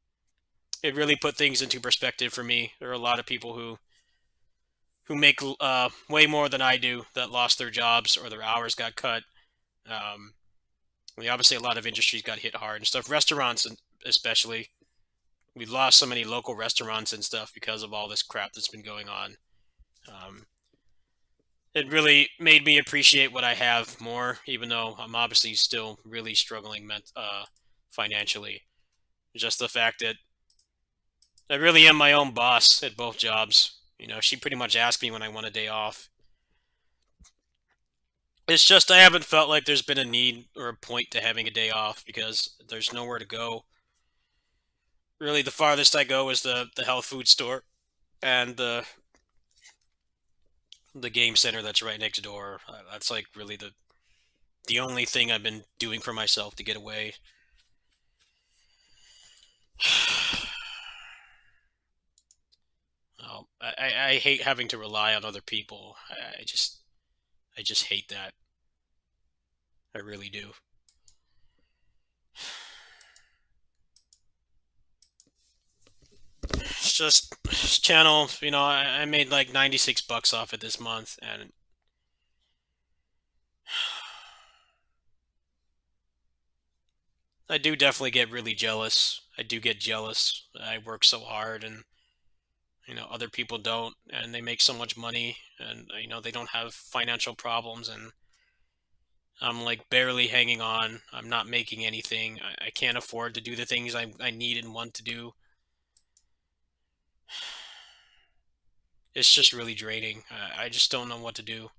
it really put things into perspective for me. There are a lot of people who make way more than I do that lost their jobs or their hours got cut. Um, I mean, obviously, a lot of industries got hit hard and stuff. Restaurants, especially, we lost so many local restaurants and stuff because of all this crap that's been going on. Um, it really made me appreciate what I have more, even though I'm obviously still really struggling financially. Just the fact that I really am my own boss at both jobs. She pretty much asked me when I want a day off. It's just I haven't felt like there's been a need or a point to having a day off because there's nowhere to go. Really, the farthest I go is the health food store and the game center that's right next door. That's like really the only thing I've been doing for myself to get away. I hate having to rely on other people. I just hate that. I really do. It's just this channel, you know, I made like 96 bucks off it this month, and I do definitely get really jealous. I do get jealous. I work so hard, and you know, other people don't, and they make so much money, and you know, they don't have financial problems, and I'm like barely hanging on. I'm not making anything. I can't afford to do the things I need and want to do. It's just really draining. I just don't know what to do.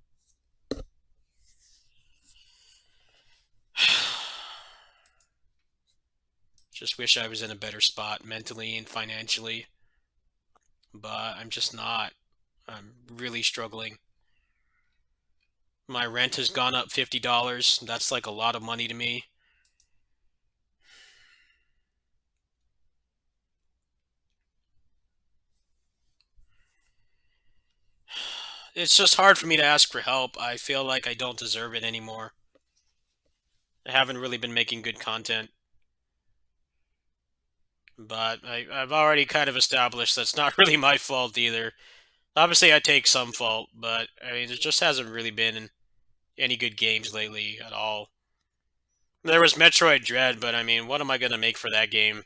Just wish I was in a better spot mentally and financially, but I'm just not. I'm really struggling. My rent has gone up $50. That's like a lot of money to me. It's just hard for me to ask for help. I feel like I don't deserve it anymore. I haven't really been making good content, but I've already kind of established that's not really my fault either. Obviously, I take some fault, but I mean, there just hasn't really been any good games lately at all. There was Metroid Dread, but I mean, what am I going to make for that game?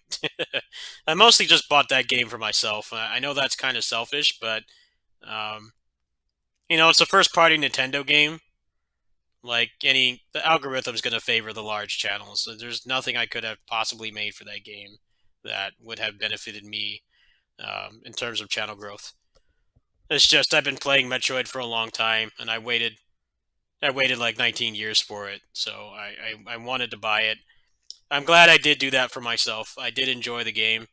I mostly just bought that game for myself. I know that's kind of selfish, but, um, you know, it's a first-party Nintendo game. Like, the algorithm's going to favor the large channels. So there's nothing I could have possibly made for that game that would have benefited me in terms of channel growth. It's just I've been playing Metroid for a long time, and I waited like 19 years for it, so I wanted to buy it. I'm glad I did do that for myself. I did enjoy the game.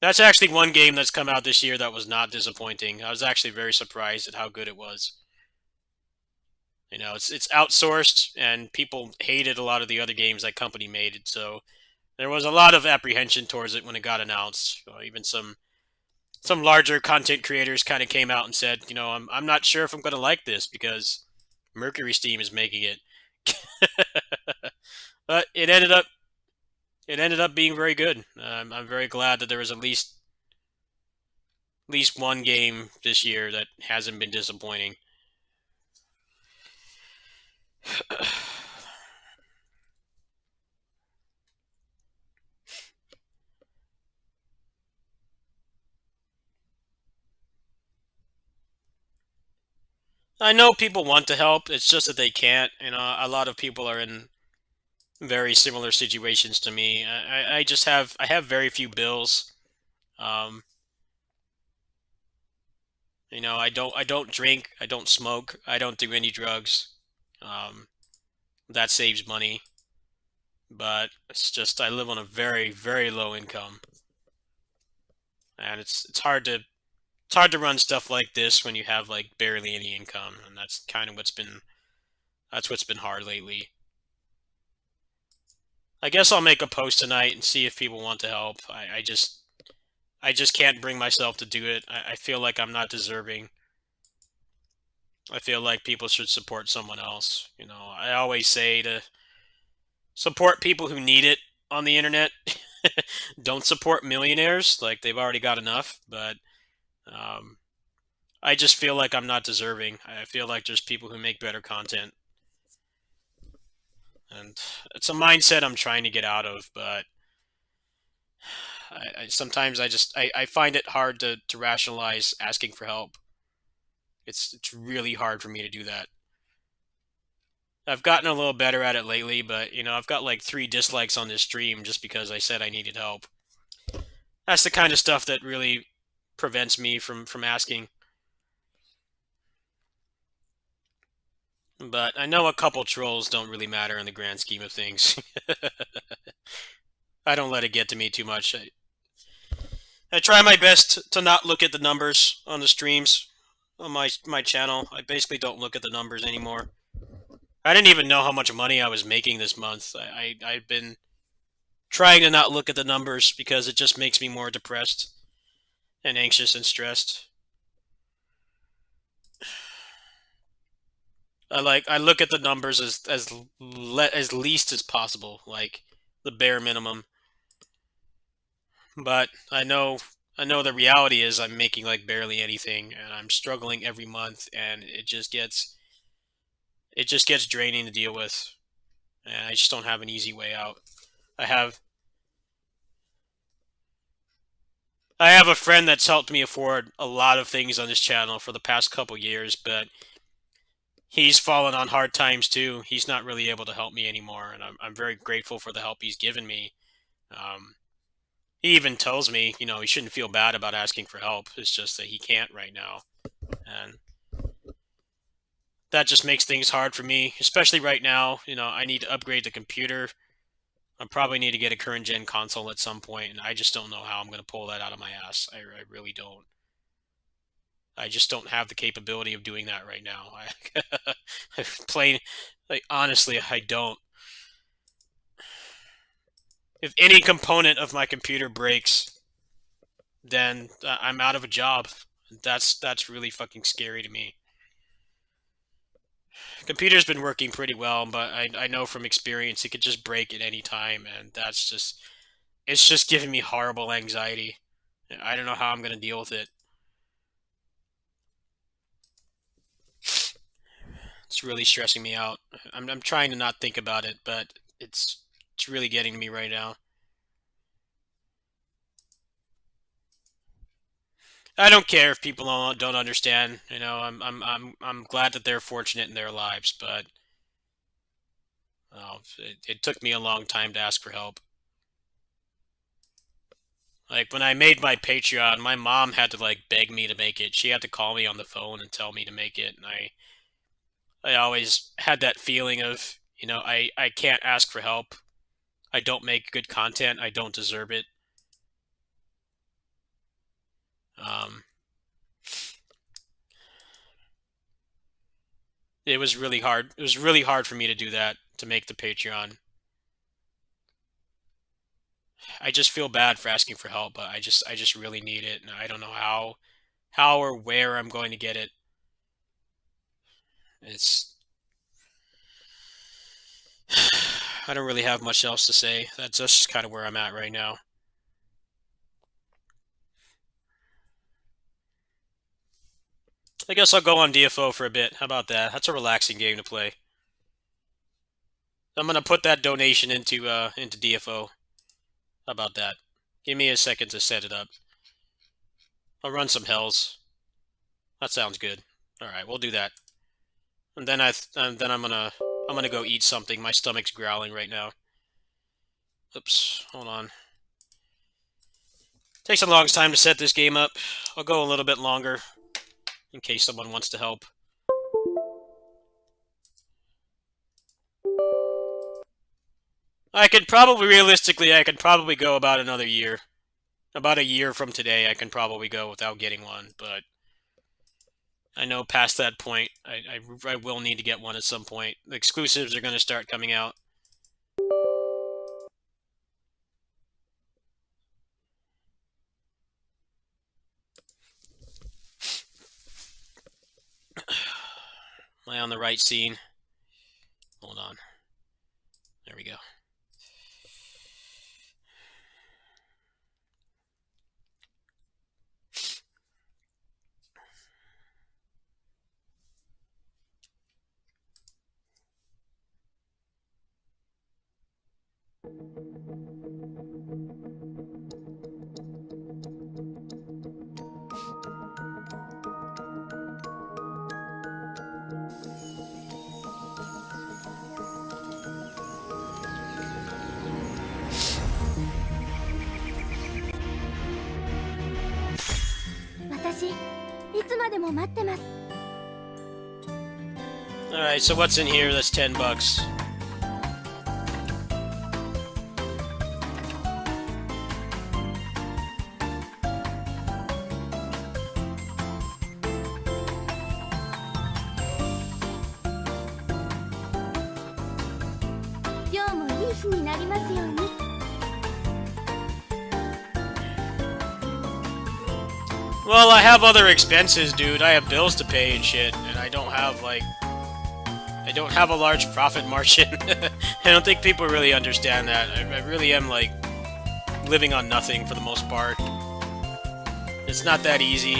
That's actually one game that's come out this year that was not disappointing. I was actually very surprised at how good it was. You know, it's outsourced, and people hated a lot of the other games that company made it, so there was a lot of apprehension towards it when it got announced. Even some larger content creators kind of came out and said, you know, I'm not sure if I'm going to like this because Mercury Steam is making it. But it ended up being very good. I'm very glad that there was at least one game this year that hasn't been disappointing. I know people want to help. It's just that they can't. You know, a lot of people are in very similar situations to me. I have very few bills. Um, you know, I don't drink, I don't smoke, I don't do any drugs. Um, that saves money, but it's just I live on a very low income, and it's hard to run stuff like this when you have like barely any income, and that's kind of what's been hard lately. I guess I'll make a post tonight and see if people want to help. I just can't bring myself to do it. I feel like I'm not deserving. I feel like people should support someone else. You know, I always say to support people who need it on the internet. Don't support millionaires, like they've already got enough, but um, I just feel like I'm not deserving. I feel like there's people who make better content. And it's a mindset I'm trying to get out of, but sometimes I find it hard to rationalize asking for help. It's really hard for me to do that. I've gotten a little better at it lately, but you know, I've got like 3 dislikes on this stream just because I said I needed help. That's the kind of stuff that really prevents me from asking. But I know a couple trolls don't really matter in the grand scheme of things. I don't let it get to me too much. I try my best to not look at the numbers on the streams on my channel. I basically don't look at the numbers anymore. I didn't even know how much money I was making this month. I've been trying to not look at the numbers because it just makes me more depressed and anxious and stressed. I look at the numbers as least as possible, like the bare minimum. But I know the reality is I'm making like barely anything, and I'm struggling every month, and it just gets draining to deal with, and I just don't have an easy way out. I have I have a friend that's helped me afford a lot of things on this channel for the past couple years, but he's fallen on hard times too. He's not really able to help me anymore, and I'm very grateful for the help he's given me. Um, he even tells me, he shouldn't feel bad about asking for help. It's just that he can't right now, and that just makes things hard for me, especially right now. I need to upgrade the computer. I probably need to get a current gen console at some point, and I just don't know how I'm going to pull that out of my ass. I really don't. I just don't have the capability of doing that right now. Plain, like, honestly, I don't. If any component of my computer breaks, then I'm out of a job. That's really fucking scary to me. Computer's been working pretty well, but I know from experience it could just break at any time, and it's just giving me horrible anxiety. I don't know how I'm gonna deal with it. It's really stressing me out. I'm trying to not think about it, but it's really getting to me right now. I don't care if people don't understand. I'm glad that they're fortunate in their lives, but it took me a long time to ask for help. Like when I made my Patreon, my mom had to like beg me to make it. She had to call me on the phone and tell me to make it, and I always had that feeling of, I can't ask for help. I don't make good content. I don't deserve it. Um, it was really hard. It was really hard for me to do that, to make the Patreon. I just feel bad for asking for help, but I just really need it, and I don't know how or where I'm going to get it. It's I don't really have much else to say. That's just kind of where I'm at right now. I guess I'll go on DFO for a bit. How about that? That's a relaxing game to play. I'm gonna put that donation into DFO. How about that? Give me a second to set it up. I'll run some hells. That sounds good. All right, we'll do that. And then I'm gonna go eat something. My stomach's growling right now. Oops, hold on. Takes a long time to set this game up. I'll go a little bit longer in case someone wants to help. Realistically, I could probably go about another year. About a year from today, I can probably go without getting one, but I know past that point, I will need to get one at some point. The exclusives are going to start coming out. Am I on the right scene? Hold on. There we go. Alright, so what's in here that's $10? Well, I have other expenses, dude. I have bills to pay and shit, and I don't have, like, don't have a large profit margin. I don't think people really understand that. I really am, like, living on nothing for the most part. It's not that easy.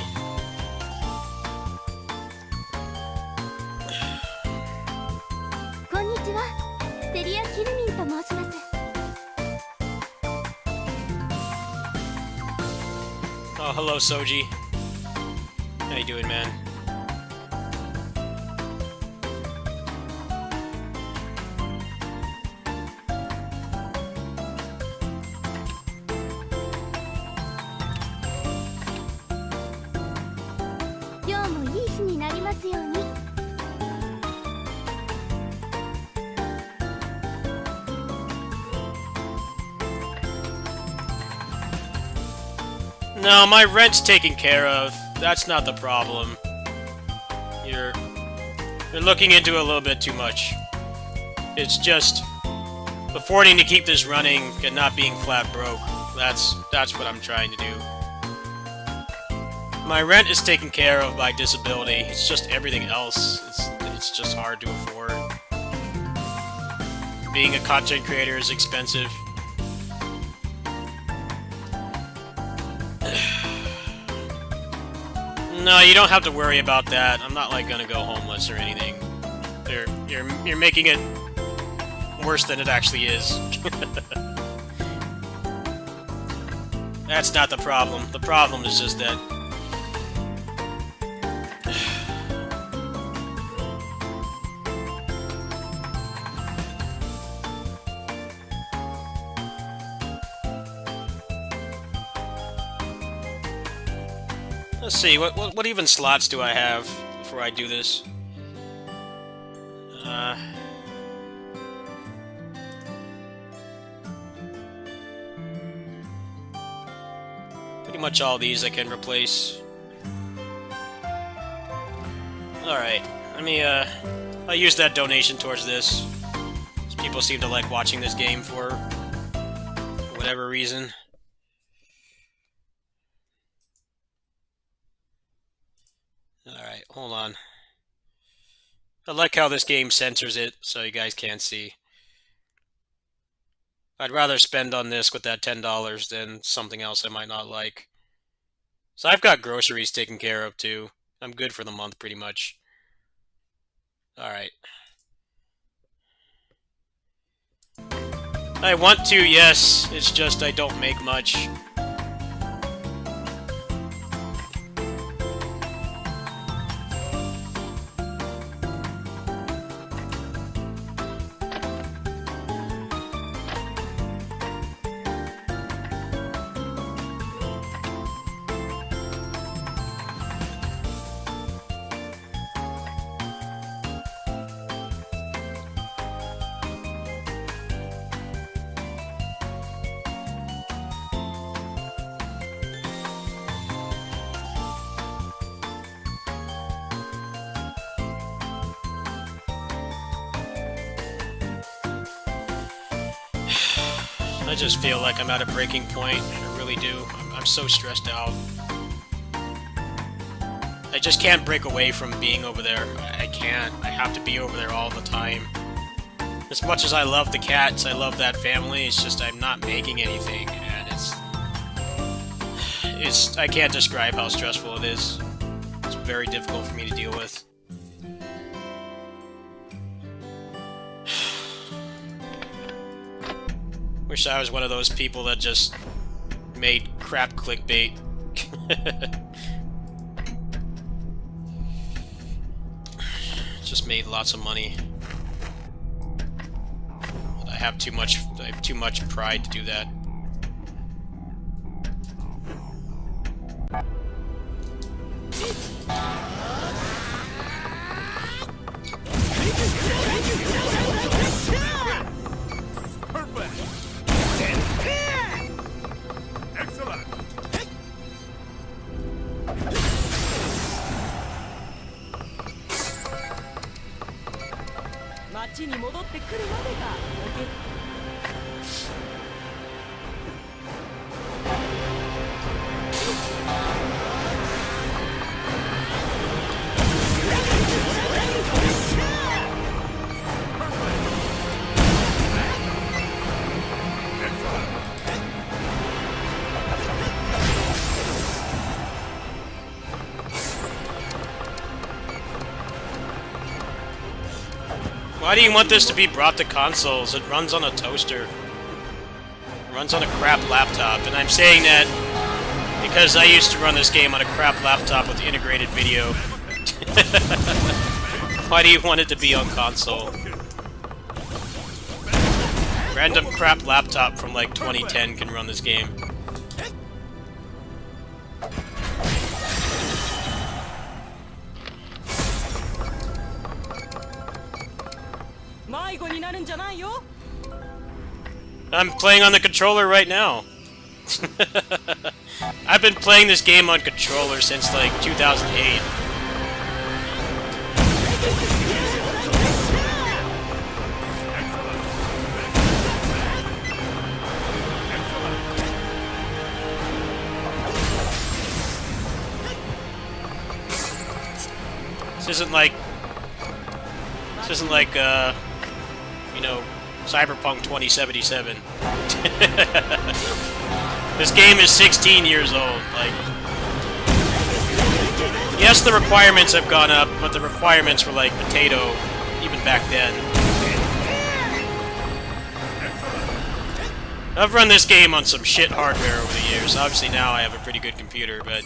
Oh, hello, Soji. How you doing, man? No, my rent's taken care of. That's not the problem. You're looking into it a little bit too much. It's just affording to keep this running and not being flat broke. That's what I'm trying to do. My rent is taken care of by disability. It's just everything else. It's just hard to afford. Being a content creator is expensive. No, you don't have to worry about that. I'm not like gonna go homeless or anything. You're making it worse than it actually is. That's not the problem. The problem is just that let's see, what even slots do I have before I do this? Pretty much all these I can replace. Alright, I'll use that donation towards this. People seem to like watching this game for whatever reason. Alright, hold on. I like how this game censors it, so you guys can't see. I'd rather spend on this with that $10 than something else I might not like. So I've got groceries taken care of, too. I'm good for the month, pretty much. Alright. I want to, yes. It's just I don't make much. I just feel like I'm at a breaking point, I really do. I'm so stressed out. I just can't break away from being over there. I can't. I have to be over there all the time. As much as I love the cats, I love that family, it's just I'm not making anything, and it's I can't describe how stressful it is. It's very difficult for me to deal with. Wish I was one of those people that just made crap clickbait. Just made lots of money. But I have too much pride to do that. Excellent. 町に戻ってくるまでがおげ Why do you want this to be brought to consoles? It runs on a toaster. It runs on a crap laptop, and I'm saying that because I used to run this game on a crap laptop with integrated video. Why do you want it to be on console? Random crap laptop from like 2010 can run this game. I'm playing on the controller right now. I've been playing this game on controller since like 2008. This isn't like you know, Cyberpunk 2077. This game is 16 years old. Like, yes, the requirements have gone up, but the requirements were like potato even back then. I've run this game on some shit hardware over the years. Obviously now I have a pretty good computer, but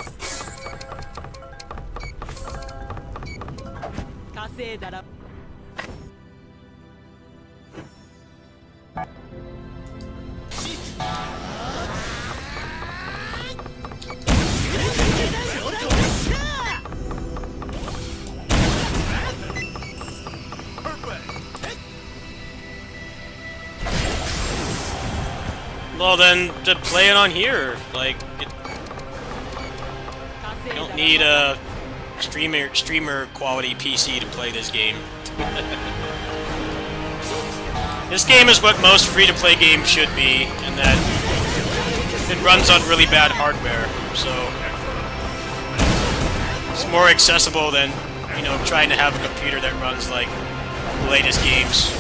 well then, to play it on here, like, you don't need a streamer quality PC to play this game. This game is what most free-to-play games should be, in that it runs on really bad hardware, so it's more accessible than, you know, trying to have a computer that runs like the latest games.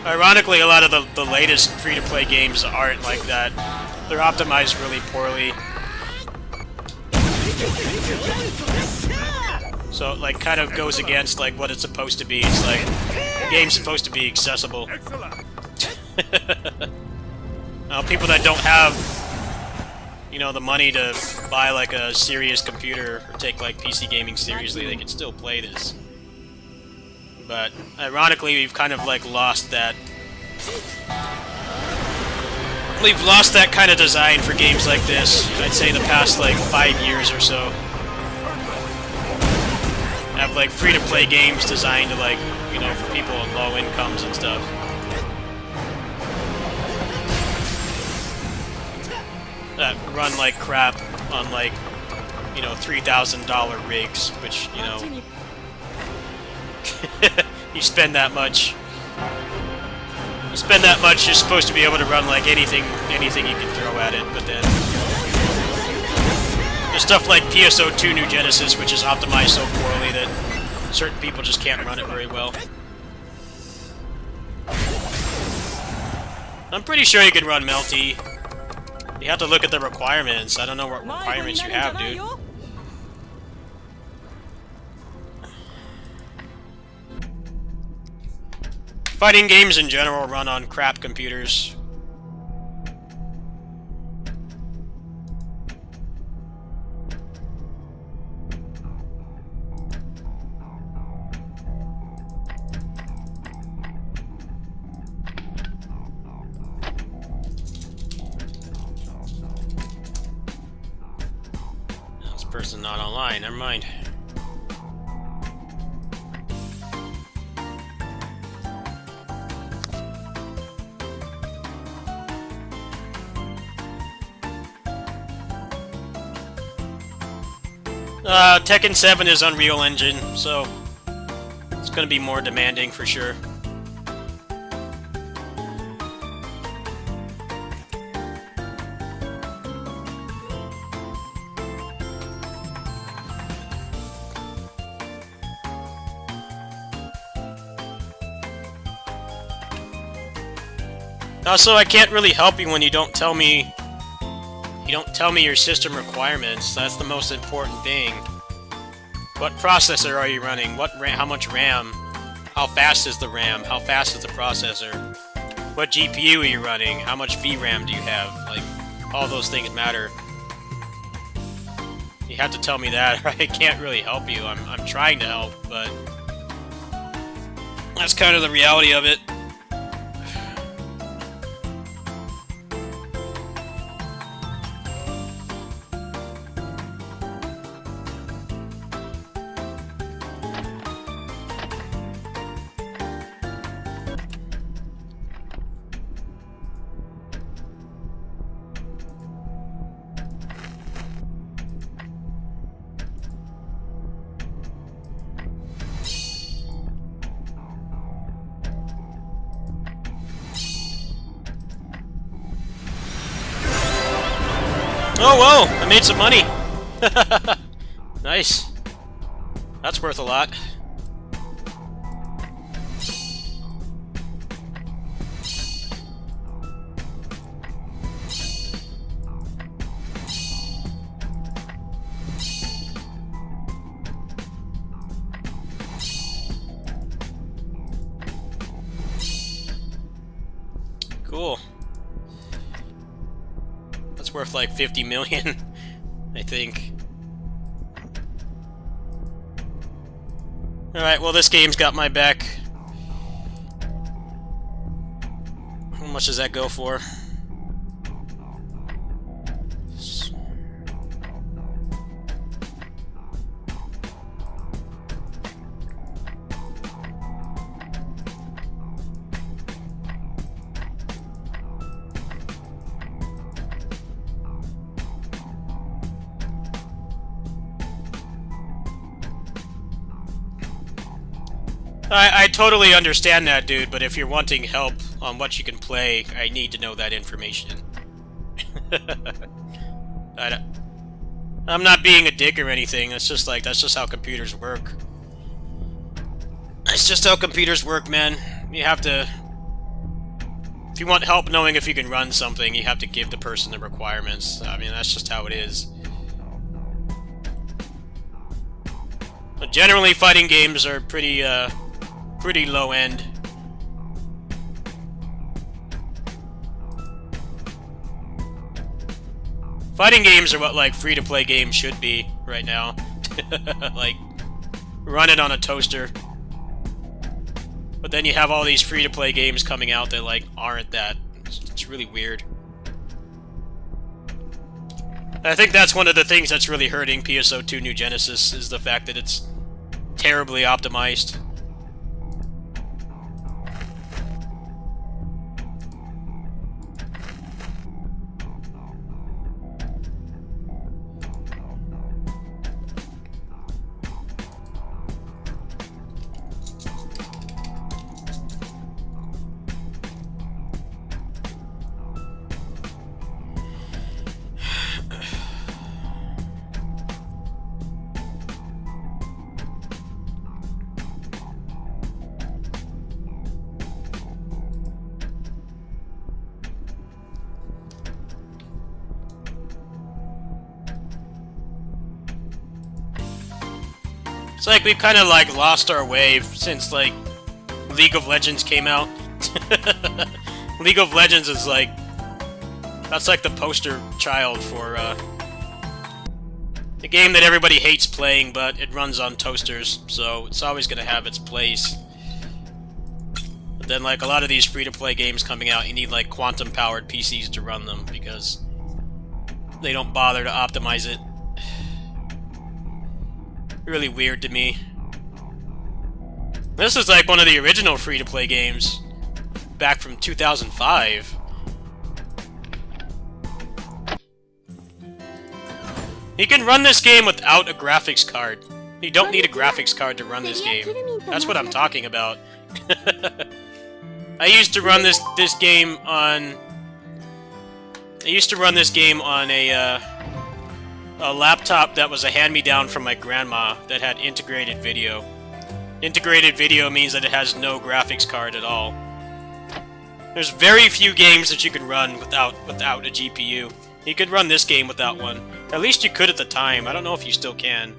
Ironically, a lot of the latest free-to-play games aren't like that. They're optimized really poorly. So it, like, kind of goes against, like, what it's supposed to be. It's like, the game's supposed to be accessible. People that don't have, you know, the money to buy, like, a serious computer or take, like, PC gaming seriously, they can still play this. But, ironically, we've kind of, like, lost that. We've lost that kind of design for games like this, I'd say the past, like, 5 years or so. Have, like, free-to-play games designed to, like, you know, for people on low incomes and stuff. That run like crap on, like, you know, $3,000 rigs, which, you know, you spend that much. You spend that much, you're supposed to be able to run like anything you can throw at it, but then there's stuff like PSO2 New Genesis, which is optimized so poorly that certain people just can't run it very well. I'm pretty sure you can run Melty. You have to look at the requirements. I don't know what requirements you have, dude. Fighting games in general run on crap computers. This person's not online, never mind. Tekken 7 is Unreal Engine, so it's gonna be more demanding for sure. Also, I can't really help you when you don't tell me You don't tell me your system requirements. That's the most important thing. What processor are you running? What RAM, how much RAM? How fast is the RAM? How fast is the processor? What GPU are you running? How much VRAM do you have? Like, all those things matter. You have to tell me that, or I can't really help you. I'm trying to help, but that's kind of the reality of it. Oh, whoa! I made some money! Nice. That's worth a lot. Cool. That's worth like 50 million, I think. Alright, well this game's got my back. How much does that go for? I totally understand that, dude, but if you're wanting help on what you can play, I need to know that information. I'm not being a dick or anything, it's just like, that's just how computers work. It's just how computers work, man. You have to... If you want help knowing if you can run something, you have to give the person the requirements. I mean, that's just how it is. But generally, fighting games are pretty low end. Fighting games are what, like, free-to-play games should be right now. Like, run it on a toaster. But then you have all these free-to-play games coming out that, like, aren't that. It's really weird. I think that's one of the things that's really hurting PSO2 New Genesis, is the fact that it's terribly optimized. It's like we've kind of like lost our way since like League of Legends came out. League of Legends is like, that's like the poster child for the game that everybody hates playing, but it runs on toasters, so it's always going to have its place. But then like a lot of these free-to-play games coming out, you need like quantum-powered PCs to run them because they don't bother to optimize it. Really weird to me. This is like one of the original free-to-play games back from 2005. You can run this game without a graphics card. You don't need a graphics card to run this game. That's what I'm talking about. I used to run this game on... I used to run this game on a laptop that was a hand-me-down from my grandma that had integrated video. Integrated video means that it has no graphics card at all. There's very few games that you can run without a GPU. You could run this game without one. At least you could at the time. I don't know if you still can.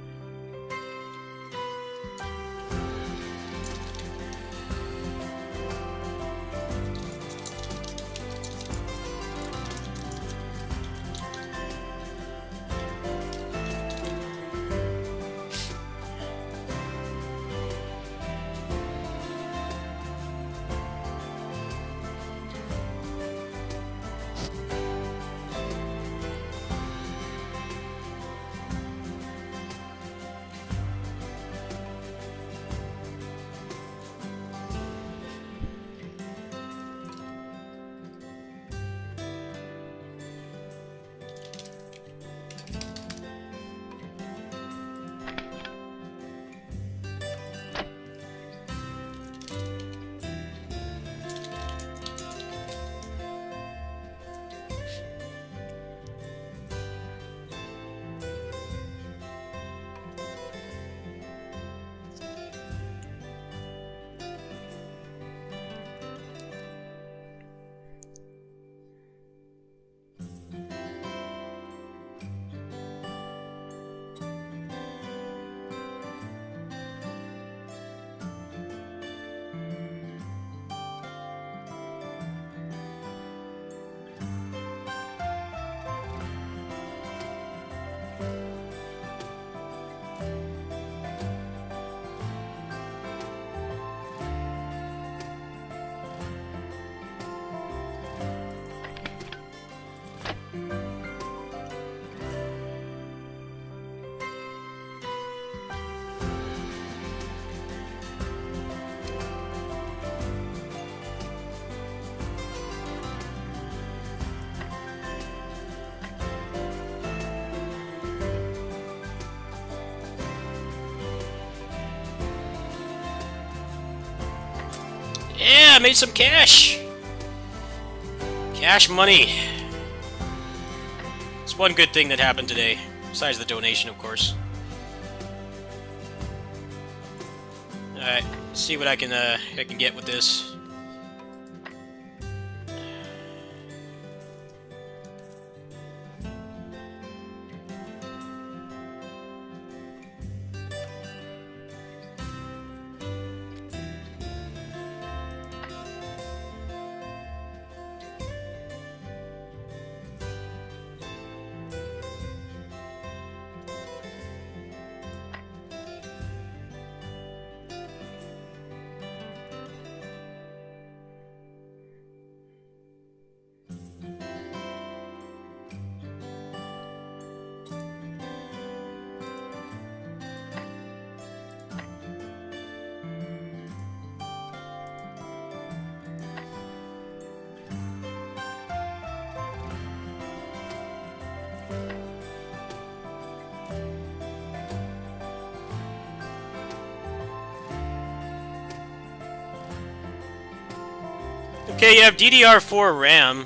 Yeah, I made some cash! Cash money. It's one good thing that happened today. Besides the donation, of course. Alright, see what I can get with this. Okay, you have DDR4 RAM.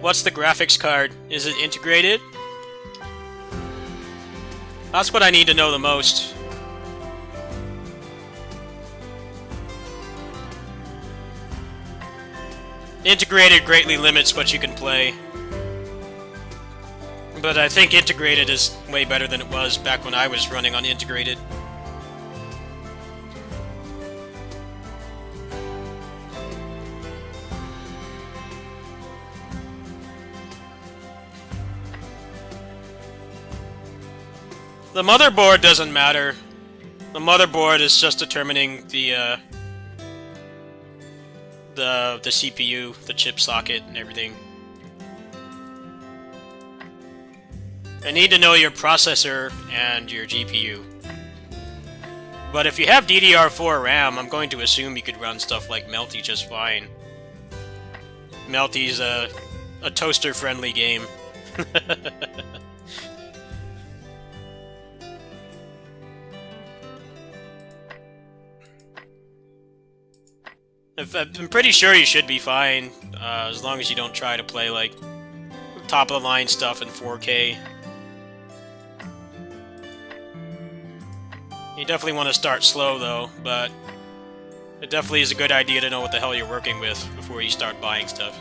What's the graphics card? Is it integrated? That's what I need to know the most. Integrated greatly limits what you can play. But I think integrated is way better than it was back when I was running on integrated. The motherboard doesn't matter. The motherboard is just determining the CPU, the chip socket, and everything. I need to know your processor and your GPU. But if you have DDR4 RAM, I'm going to assume you could run stuff like Melty just fine. Melty's a toaster-friendly game. I'm pretty sure you should be fine, as long as you don't try to play, like, top-of-the-line stuff in 4K. You definitely want to start slow, though, but it definitely is a good idea to know what the hell you're working with before you start buying stuff.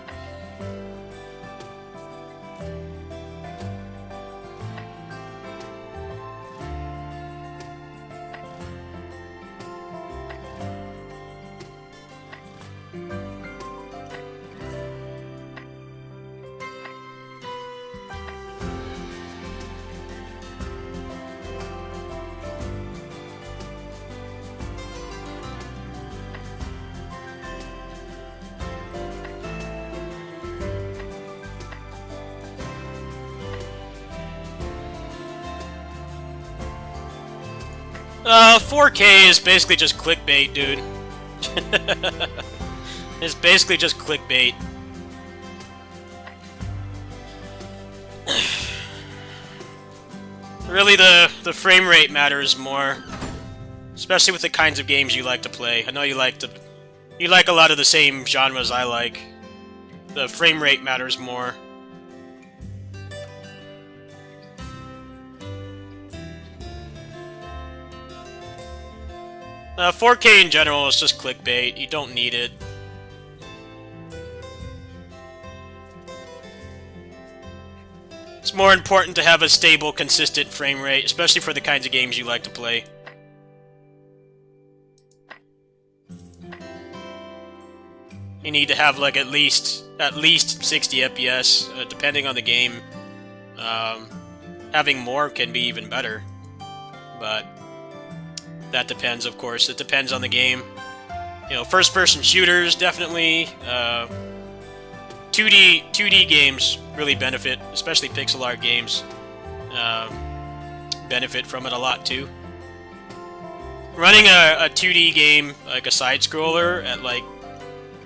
4K is basically just clickbait, dude. It's basically just clickbait. Really, the frame rate matters more, especially with the kinds of games you like to play. I know you like a lot of the same genres I like. The frame rate matters more. 4K in general is just clickbait. You don't need it. It's more important to have a stable, consistent frame rate, especially for the kinds of games you like to play. You need to have like at least 60 FPS, depending on the game. Having more can be even better, but that depends, of course. It depends on the game. You know, first-person shooters definitely. 2D games really benefit, especially pixel art games. Benefit from it a lot too. Running a 2D game like a side-scroller at like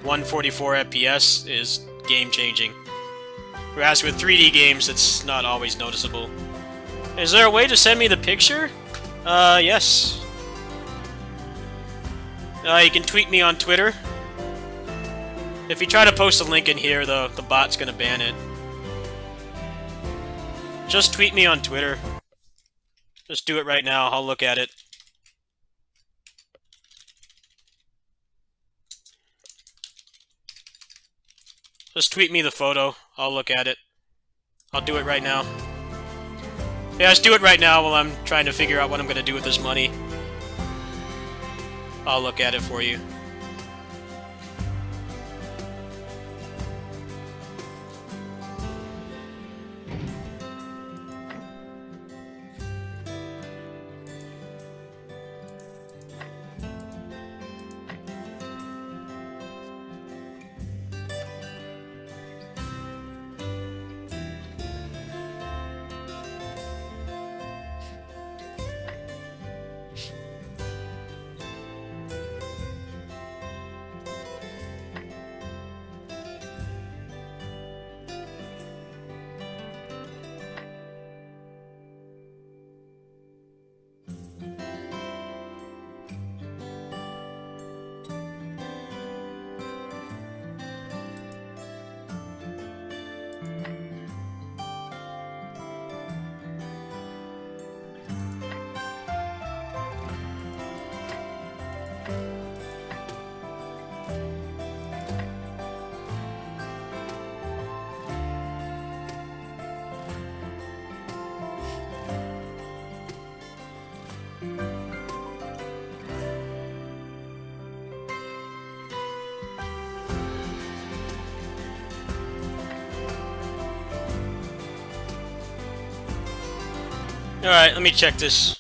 144 FPS is game-changing. Whereas with 3D games, it's not always noticeable. Is there a way to send me the picture? Yes. You can tweet me on Twitter. If you try to post a link in here, the bot's gonna ban it. Just tweet me on Twitter. Just do it right now, I'll look at it. Just tweet me the photo, I'll look at it. I'll do it right now. Yeah, just do it right now while I'm trying to figure out what I'm gonna do with this money. I'll look at it for you. Alright, let me check this.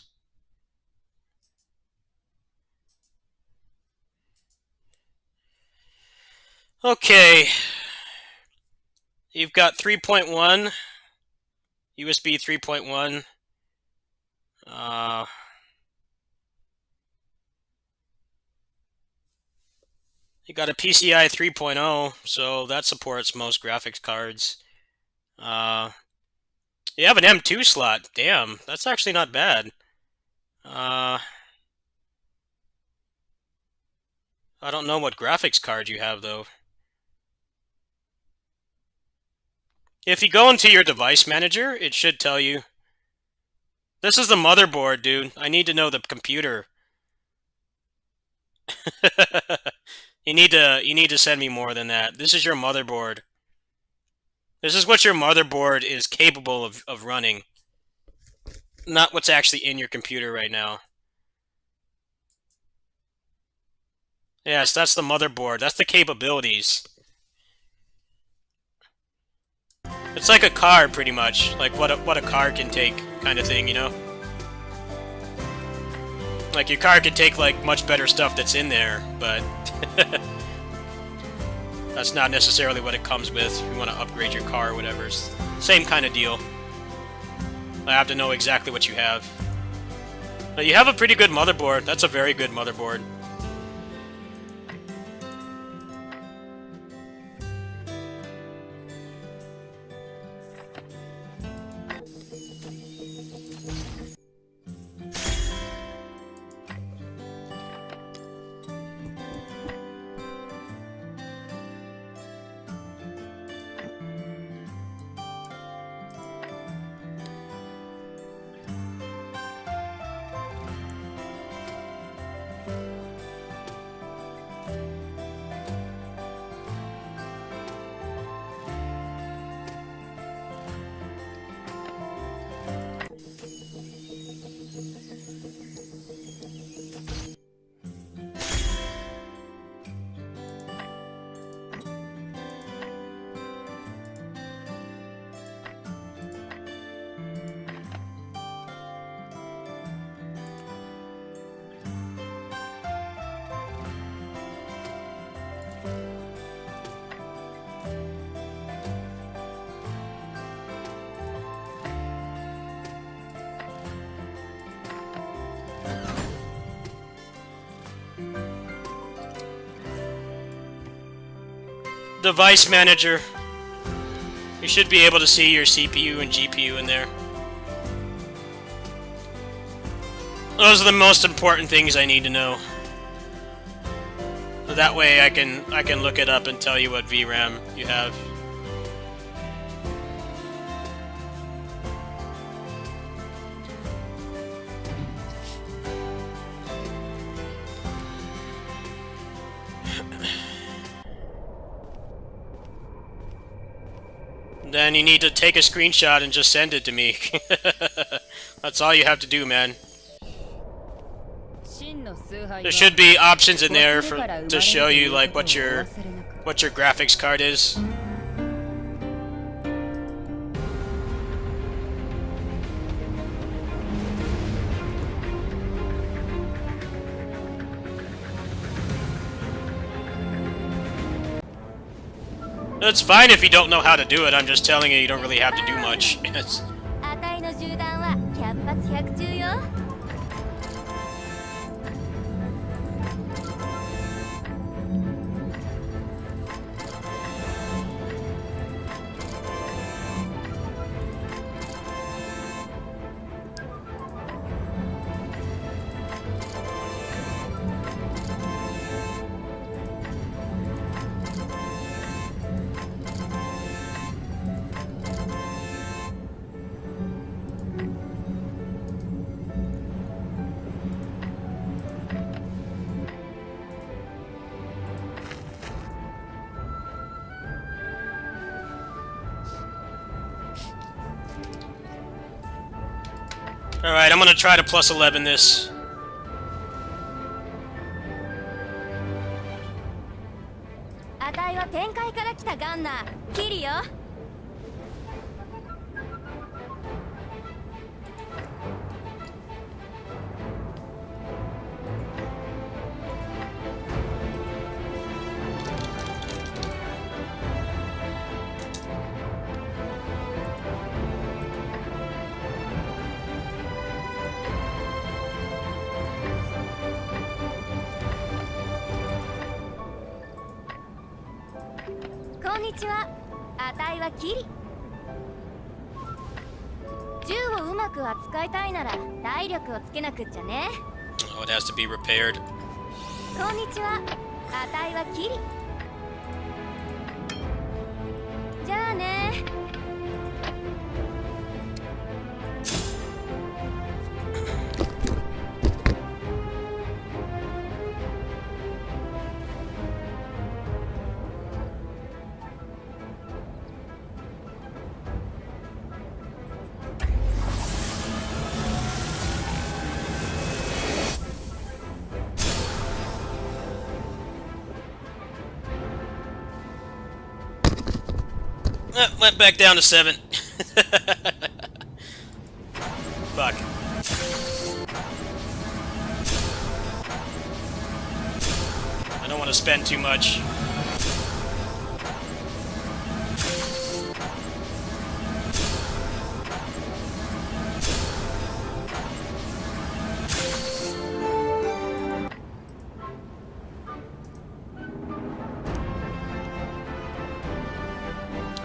Okay. You've got 3.1. USB 3.1. You got a PCI 3.0, so that supports most graphics cards. You have an M2 slot. Damn, that's actually not bad. I don't know what graphics card you have, though. If you go into your device manager, it should tell you. This is the motherboard, dude. I need to know the computer. You need to send me more than that. This is your motherboard. This is what your motherboard is capable of running. Not what's actually in your computer right now. Yes, that's the motherboard. That's the capabilities. It's like a car, pretty much. Like what a car can take, kind of thing, you know? Like your car can take like much better stuff that's in there, but that's not necessarily what it comes with. If you want to upgrade your car or whatever, same kind of deal. I have to know exactly what you have. But you have a pretty good motherboard. That's a very good motherboard. Device manager. You should be able to see your CPU and GPU in there. Those are the most important things I need to know. So that way I can look it up and tell you what VRAM you have. Then you need to take a screenshot and just send it to me. That's all you have to do, man. There should be options in there to show you like what your graphics card is. It's fine if you don't know how to do it. I'm just telling you, you don't really have to do much. It's... あたいの銃弾は百発百中よ。 Alright, I'm gonna try to plus 11 this.あたいは天界から来たガンナー、キリよ。 こんにちは。あたいはキリ。銃をうまく扱いたいなら体力をつけなくっちゃね。 Oh, it has to be repaired. こんにちは。あたいはキリ。じゃあね。 Went back down to 7. Fuck. I don't want to spend too much.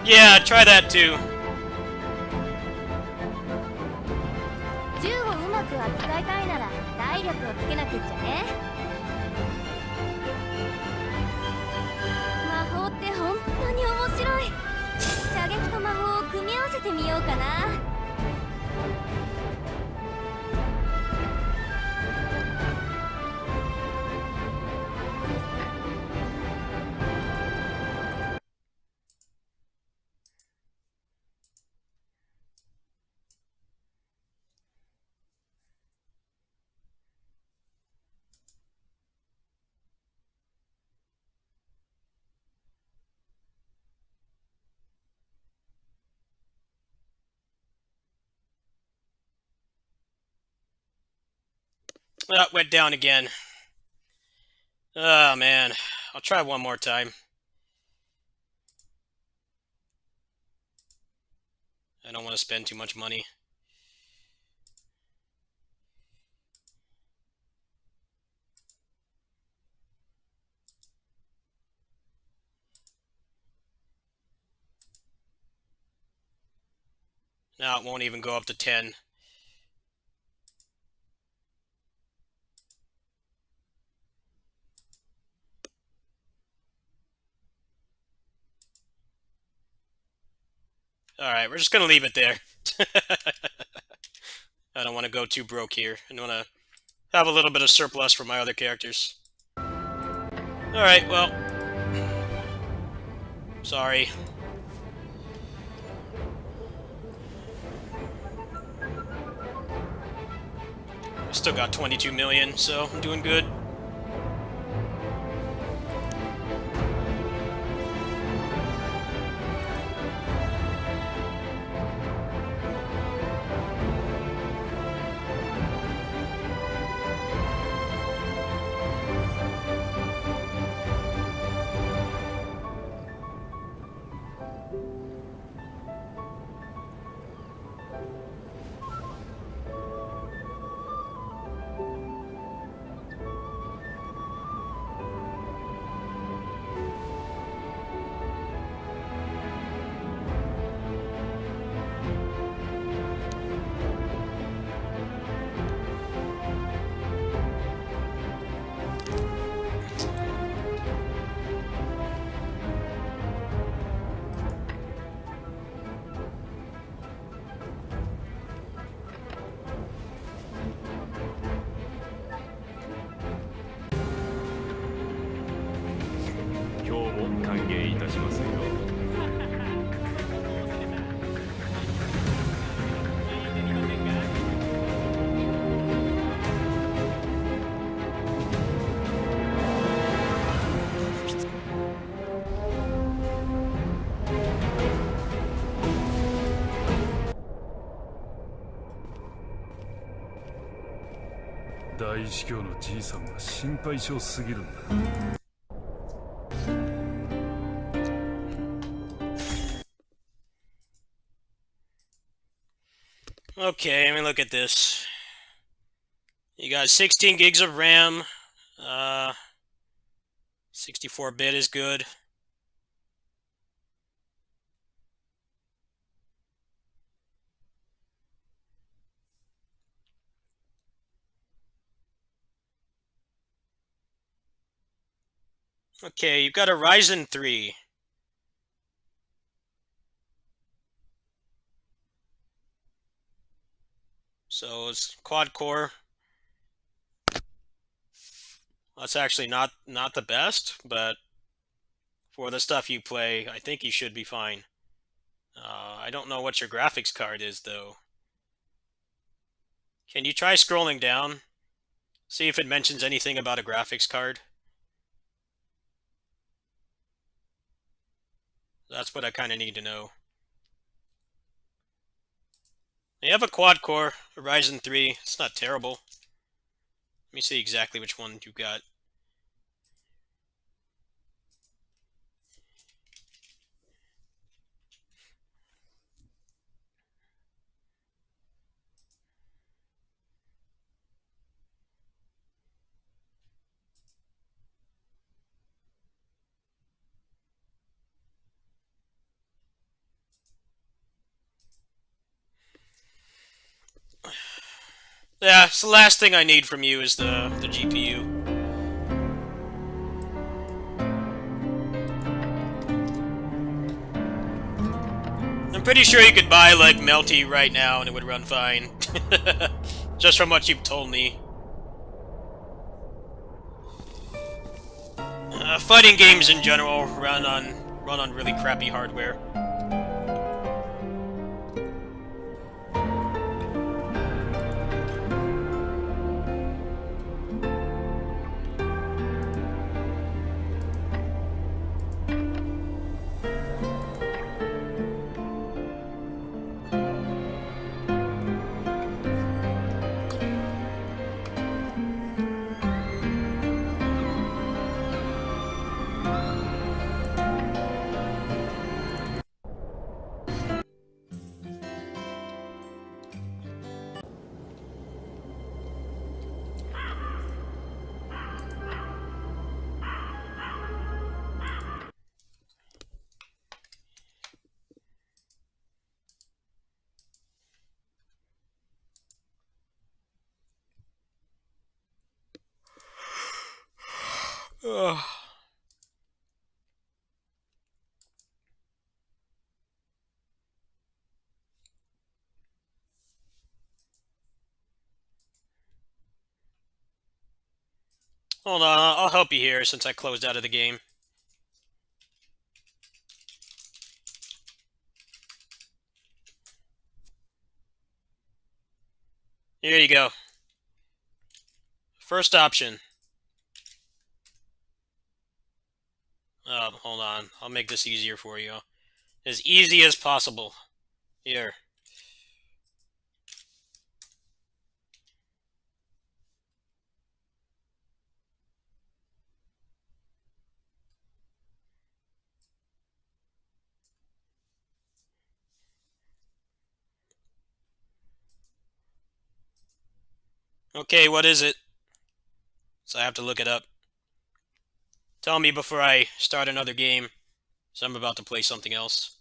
Yeah, try that too. 銃をうまく扱いたいなら体力をつけなくっちゃね。魔法って本当に面白い。射撃と魔法を組み合わせてみようかな。Went down again. Oh man, I'll try one more time. I don't want to spend too much money. Now it won't even go up to 10. Alright, we're just gonna leave it there. I don't want to go too broke here. I want to have a little bit of surplus for my other characters. Alright, well. Sorry. Still got 22 million, so I'm doing good. Okay, let me look at this. You got 16 gigs of RAM. 64-bit is good. Okay, you've got a Ryzen 3. So it's quad core. That's actually not the best, but for the stuff you play, I think you should be fine. I don't know what your graphics card is, though. Can you try scrolling down? See if it mentions anything about a graphics card. That's what I kind of need to know. You have a quad core, a Ryzen 3. It's not terrible. Let me see exactly which one you got. Yeah, it's the last thing I need from you is the GPU. I'm pretty sure you could buy, like, Melty right now and it would run fine. Just from what you've told me. Fighting games in general run on really crappy hardware. Ugh. Hold on, I'll help you here since I closed out of the game. Here you go. First option. Hold on. I'll make this easier for you. As easy as possible. Here. Okay, what is it? So I have to look it up. Tell me before I start another game. So I'm about to play something else.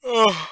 Ugh.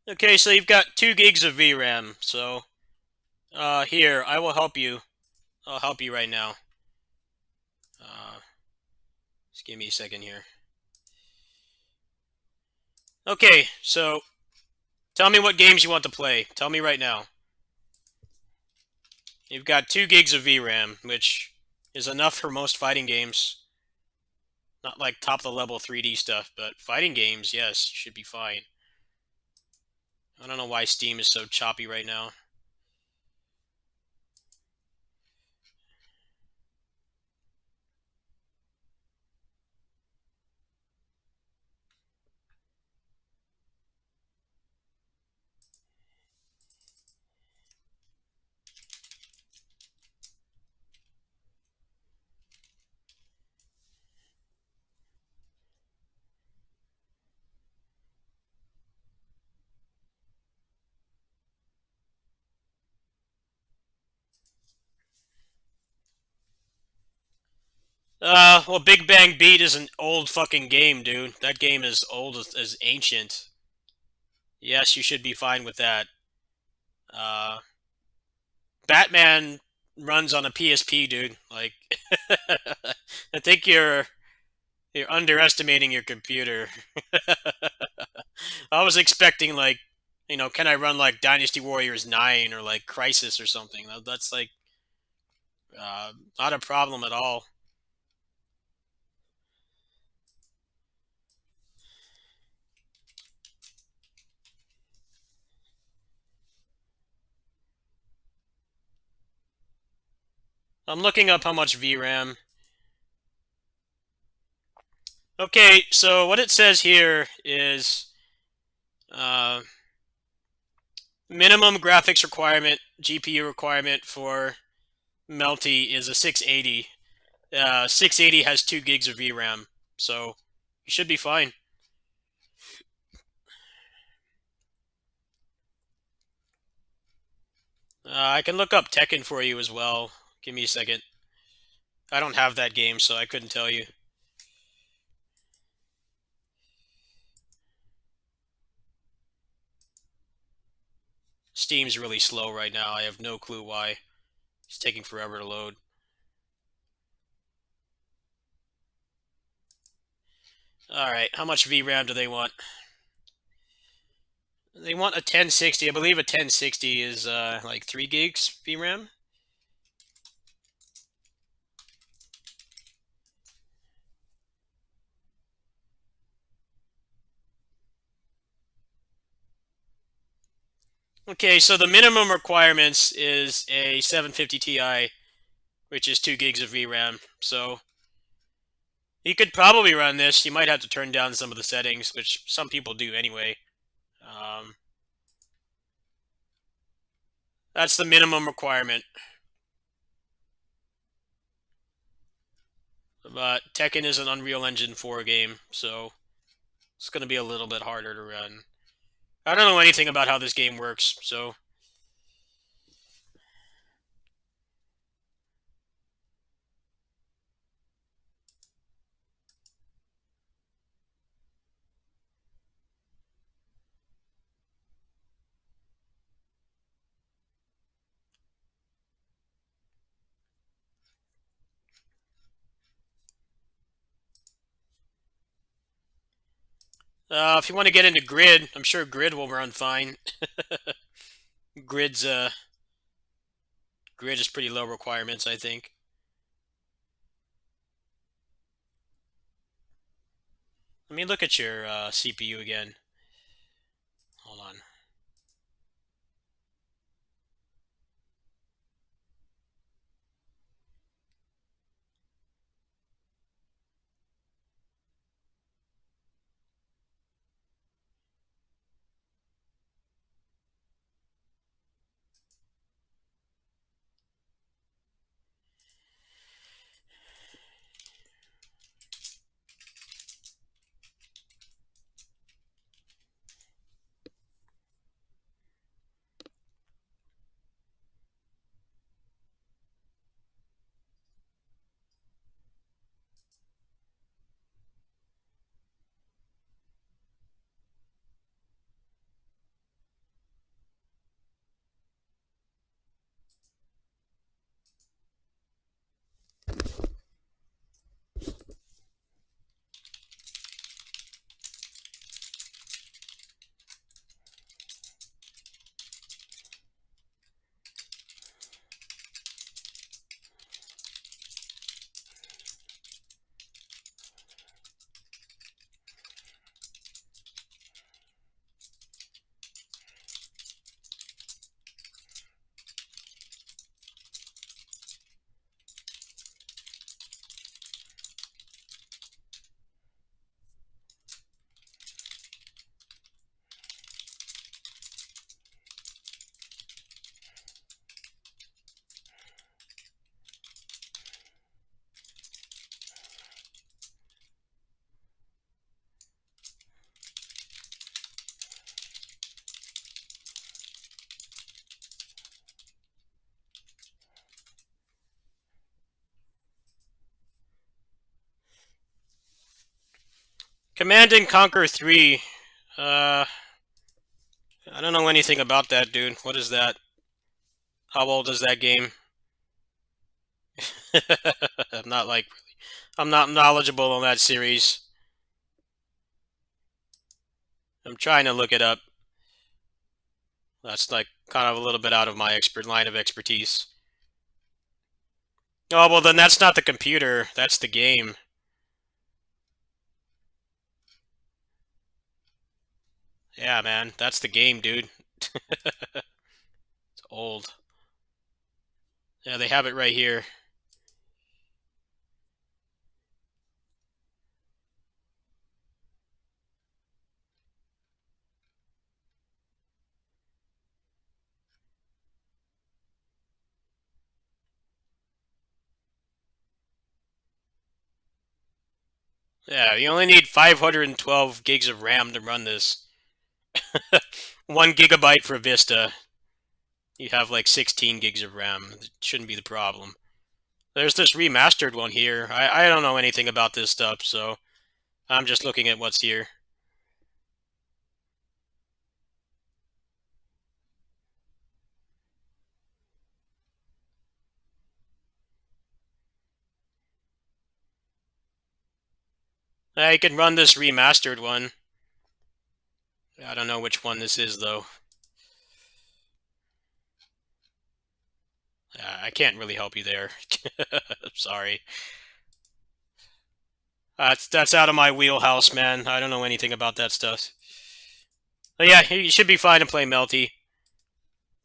Okay, so you've got 2 gigs of VRAM, so here, I will help you. I'll help you right now. Just give me a second here. Okay, so tell me what games you want to play. Tell me right now. You've got 2 gigs of VRAM, which is enough for most fighting games. Not like top-of-the-level 3D stuff, but fighting games, yes, should be fine. I don't know why Steam is so choppy right now. Well, Big Bang Beat is an old fucking game, dude. That game is old as ancient. Yes, you should be fine with that. Batman runs on a PSP, dude. Like, I think you're underestimating your computer. I was expecting like, can I run like Dynasty Warriors 9 or like Crisis or something? That's like not a problem at all. I'm looking up how much VRAM. Okay, so what it says here is uh, minimum graphics requirement, GPU requirement for Melty is a 680. 680 has 2 gigs of VRAM, so you should be fine. I can look up Tekken for you as well. Give me a second. I don't have that game, so I couldn't tell you. Steam's really slow right now. I have no clue why. It's taking forever to load. Alright, how much VRAM do they want? They want a 1060. I believe a 1060 is like 3 gigs VRAM. Okay, so the minimum requirements is a 750 Ti, which is 2 gigs of VRAM. So you could probably run this. You might have to turn down some of the settings, which some people do anyway. That's the minimum requirement. But Tekken is an Unreal Engine 4 game, so it's going to be a little bit harder to run. I don't know anything about how this game works, so... if you want to get into Grid, I'm sure Grid will run fine. Grid is pretty low requirements, I think. Let me look at your CPU again. Hold on. Command and Conquer 3. I don't know anything about that, dude. What is that? How old is that game? I'm not knowledgeable on that series. I'm trying to look it up. That's like kind of a little bit out of my line of expertise. Oh, well then that's not the computer, that's the game. Yeah, man, that's the game, dude. It's old. Yeah, they have it right here. Yeah, you only need 512 gigs of RAM to run this. 1 gigabyte for Vista. You have like 16 gigs of RAM. It shouldn't be the problem. There's this remastered one here. I don't know anything about this stuff, so I'm just looking at what's here. You can run this remastered one. I don't know which one this is, though. I can't really help you there. I'm sorry. That's out of my wheelhouse, man. I don't know anything about that stuff. But yeah, you should be fine to play Melty.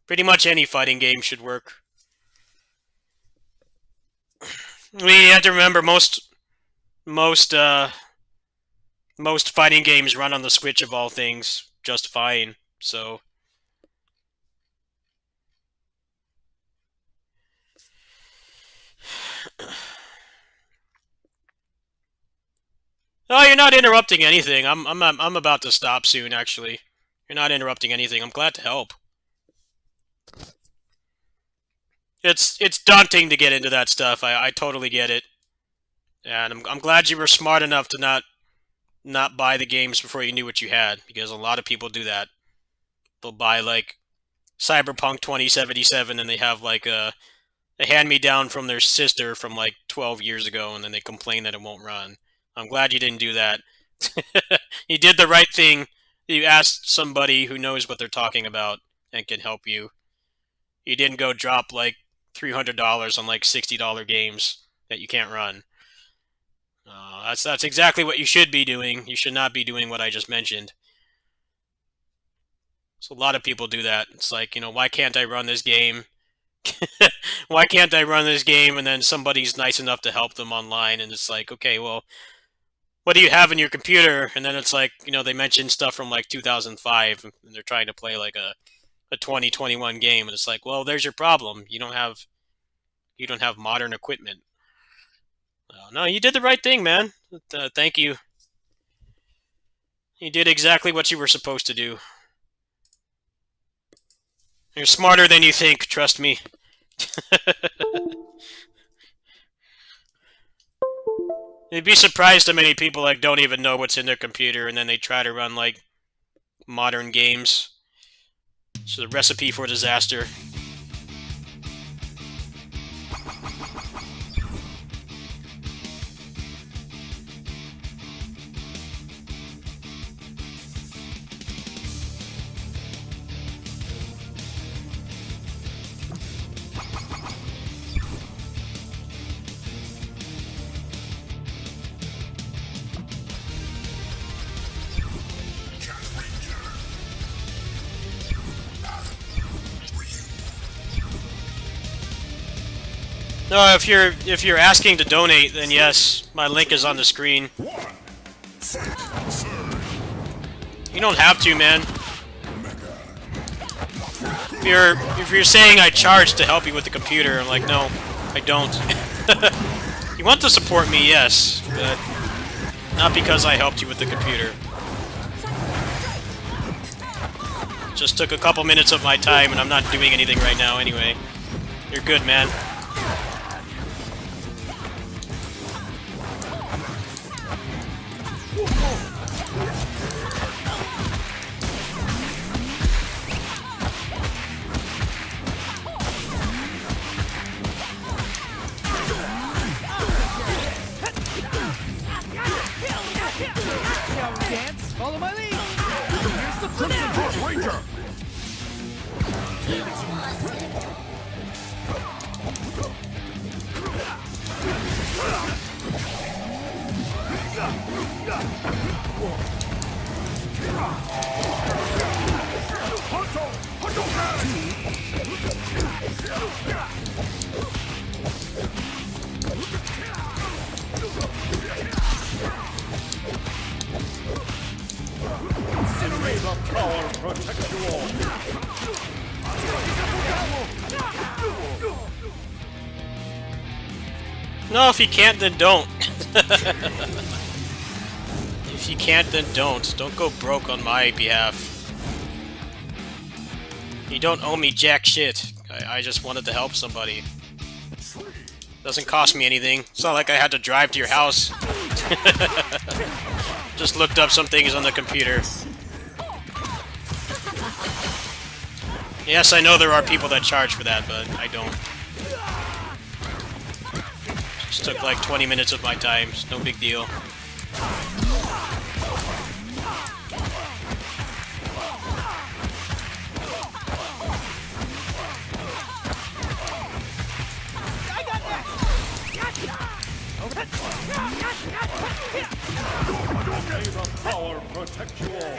Pretty much any fighting game should work. We have to remember most fighting games run on the Switch of all things just fine. So oh, you're not interrupting anything. I'm about to stop soon, actually. You're not interrupting anything. I'm glad to help. It's daunting to get into that stuff. I totally get it. And I'm glad you were smart enough to not buy the games before you knew what you had, because a lot of people do that. They'll buy like Cyberpunk 2077 and they have like a hand-me-down from their sister from like 12 years ago, and then they complain that it won't run. I'm glad you didn't do that. You did the right thing. You asked somebody who knows what they're talking about and can help you. You didn't go drop like $300 on like $60 games that you can't run. That's exactly what you should be doing. You should not be doing what I just mentioned. So a lot of people do that. It's like, why can't I run this game? Why can't I run this game? And then somebody's nice enough to help them online, and it's like, okay, well, what do you have in your computer? And then it's like, they mention stuff from like 2005, and they're trying to play like a 2021 game, and it's like, well, there's your problem. You don't have modern equipment. No, you did the right thing, man. Thank you. You did exactly what you were supposed to do. You're smarter than you think, trust me. You'd be surprised how many people like don't even know what's in their computer, and then they try to run like modern games. It's a recipe for disaster. No, if you're asking to donate, then yes, my link is on the screen. You don't have to, man. If you're saying I charge to help you with the computer, I'm like, no, I don't. You want to support me, yes, but not because I helped you with the computer. Just took a couple minutes of my time, and I'm not doing anything right now anyway. You're good, man. May the power protect you all. No, if you can't, then don't. If you can't, then don't. Don't go broke on my behalf. You don't owe me jack shit. I just wanted to help somebody. Doesn't cost me anything. It's not like I had to drive to your house. Just looked up some things on the computer. Yes, I know there are people that charge for that, but I don't. Just took like 20 minutes of my time. It's no big deal. May the power protect you all.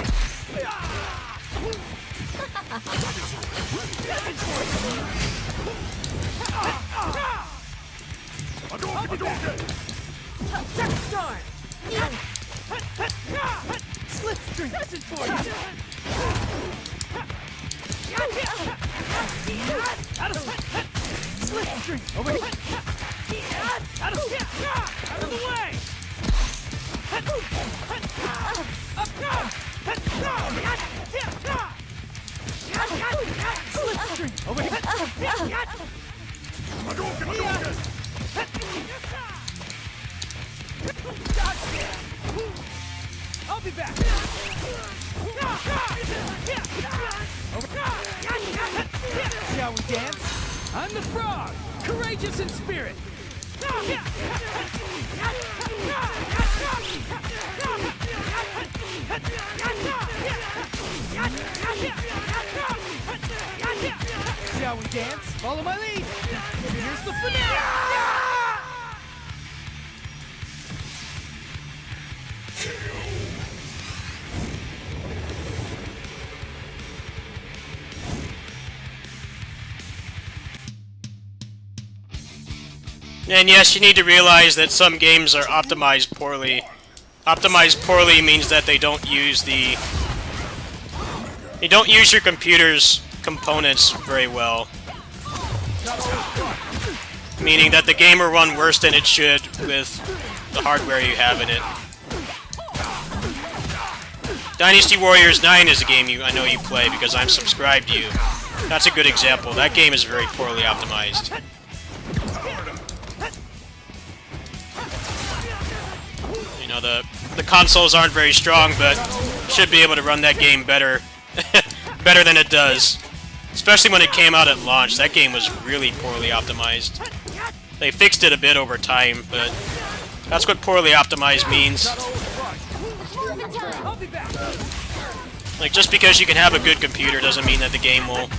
Slipstream, listen for you. Slipstream, over here. Out of the way. Slipstream, over here. I'll be back. Shall we dance? I'm the frog, courageous in spirit. Shall we dance? Follow my lead. Here's the finale. And yes, you need to realize that some games are optimized poorly. Optimized poorly means that they don't use the... They don't use your computer's components very well. Meaning that the game will run worse than it should with the hardware you have in it. Dynasty Warriors 9 is a game I know you play because I'm subscribed to you. That's a good example. That game is very poorly optimized. You know, the consoles aren't very strong, but should be able to run that game better. Better than it does. Especially when it came out at launch. That game was really poorly optimized. They fixed it a bit over time, but that's what poorly optimized means. Like, just because you can have a good computer doesn't mean that the game will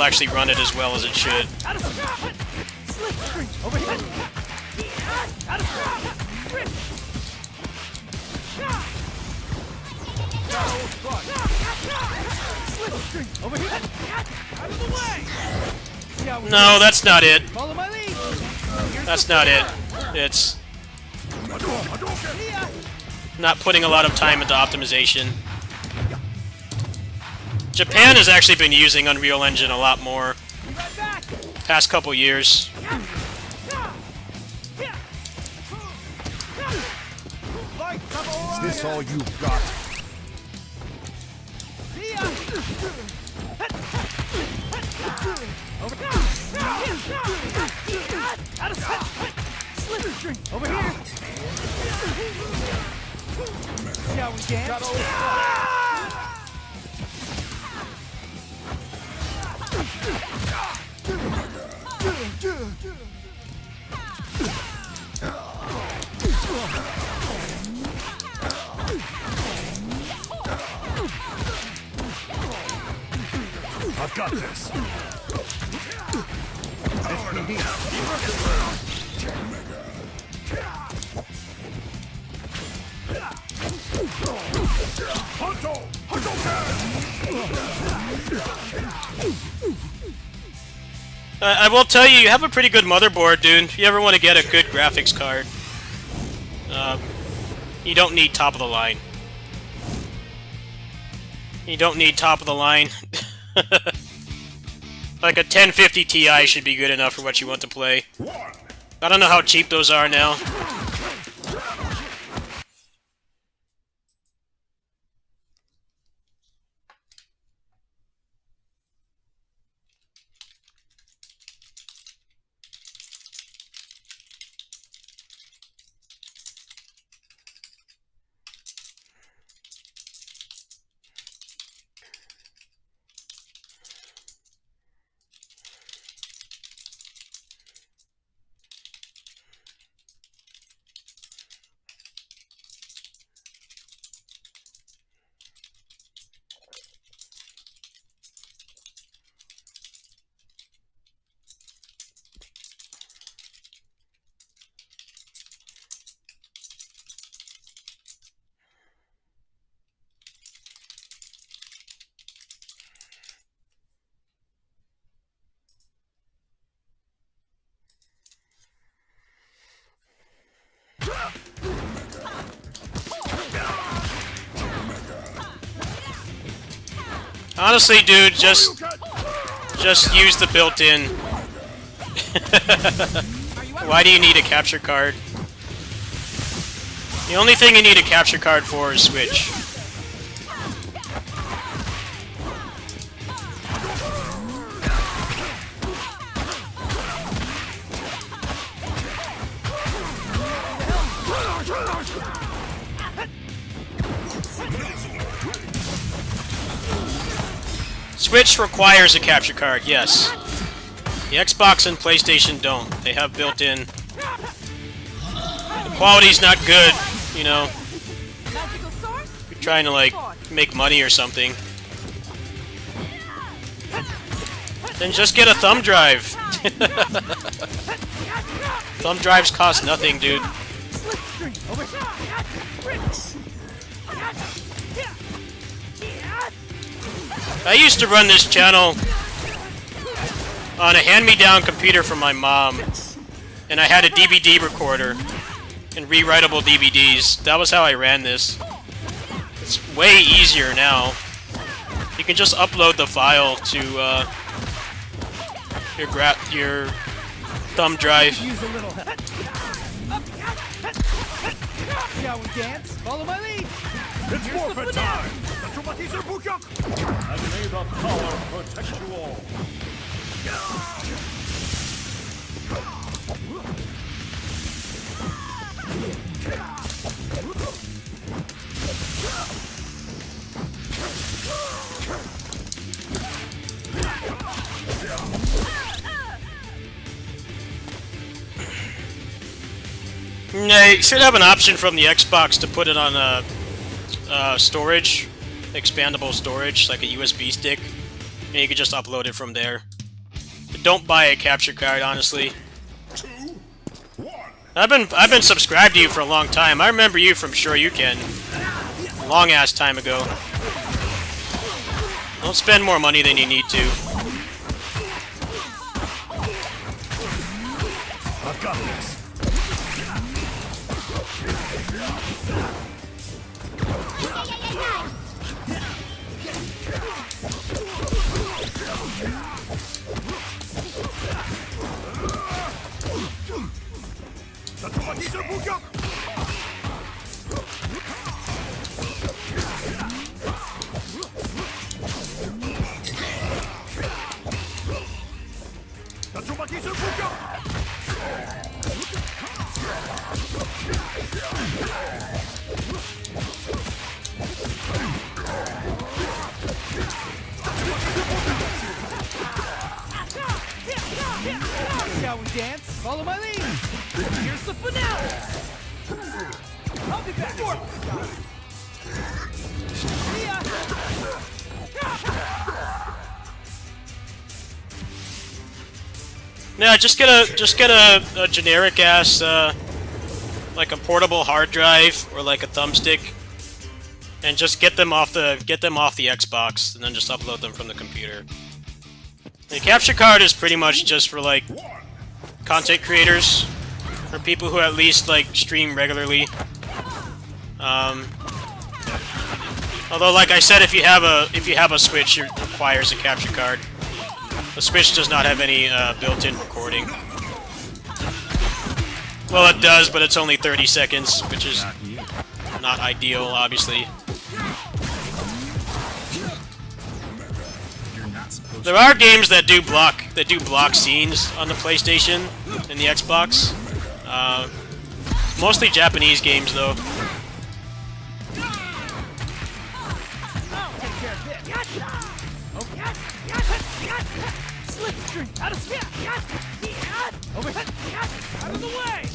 actually run it as well as it should. No, that's not it. That's not it. It's not putting a lot of time into optimization. Japan has actually been using Unreal Engine a lot more past couple years. Is this all you've got? Over here. Shall we dance? I've got this. I will tell you, you have a pretty good motherboard, dude. If you ever want to get a good graphics card, you don't need top of the line. You don't need top of the line. Like a 1050 Ti should be good enough for what you want to play. I don't know how cheap those are now. Honestly, dude, just use the built-in. Why do you need a capture card? The only thing you need a capture card for is Switch. Switch requires a capture card, yes. The Xbox and PlayStation don't. They have built-in. The quality's not good, you know. You're trying to, like, make money or something. Then just get a thumb drive. Thumb drives cost nothing, dude. I used to run this channel on a hand-me-down computer from my mom, and I had a DVD recorder and rewritable DVDs. That was how I ran this. It's way easier now. You can just upload the file to your thumb drive. Use a little help. Shall we dance? Follow my lead. It's forfeit time! And may the power protect you all. Yeah, you should have an option from the Xbox to put it on storage, expandable storage, like a USB stick, and you can just upload it from there. But don't buy a capture card, honestly. I've been subscribed to you for a long time. I remember you from Sure You Can, long ass time ago. Don't spend more money than you need to. I've got this. Shall we dance? Follow my lead. Here's the finale. I'll be back. See ya. Yeah, just get a generic ass like a portable hard drive or like a thumbstick, and just get them off the Xbox, and then just upload them from the computer. The capture card is pretty much just for like content creators or people who at least like stream regularly. Although, like I said, if you have a Switch, it requires a capture card. The Switch does not have any built-in recording. Well, it does, but it's only 30 seconds, which is not ideal, obviously. There are games that do block scenes on the PlayStation and the Xbox. Mostly Japanese games, though. Slipstream! Out of out of the way!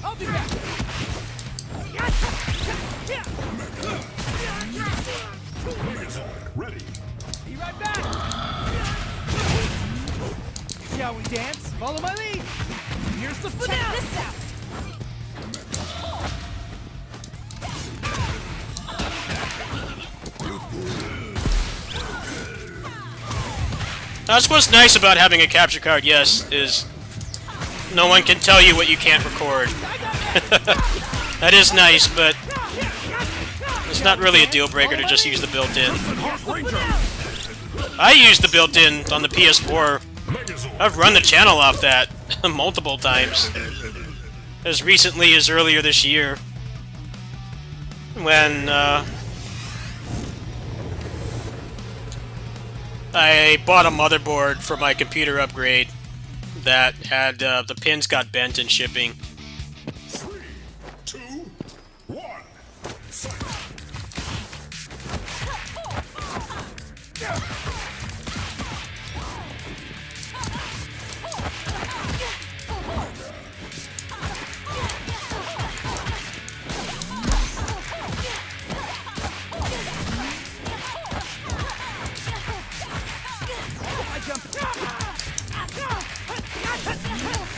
I'll be back! Ready. Be right back! Shall we dance? Follow my lead! Here's the finale! Check this out! That's what's nice about having a capture card, yes, is no one can tell you what you can't record. That is nice, but it's not really a deal breaker to just use the built-in. I use the built-in on the PS4. I've run the channel off that multiple times. As recently as earlier this year, when I bought a motherboard for my computer upgrade that had the pins got bent in shipping. 3, 2, 1.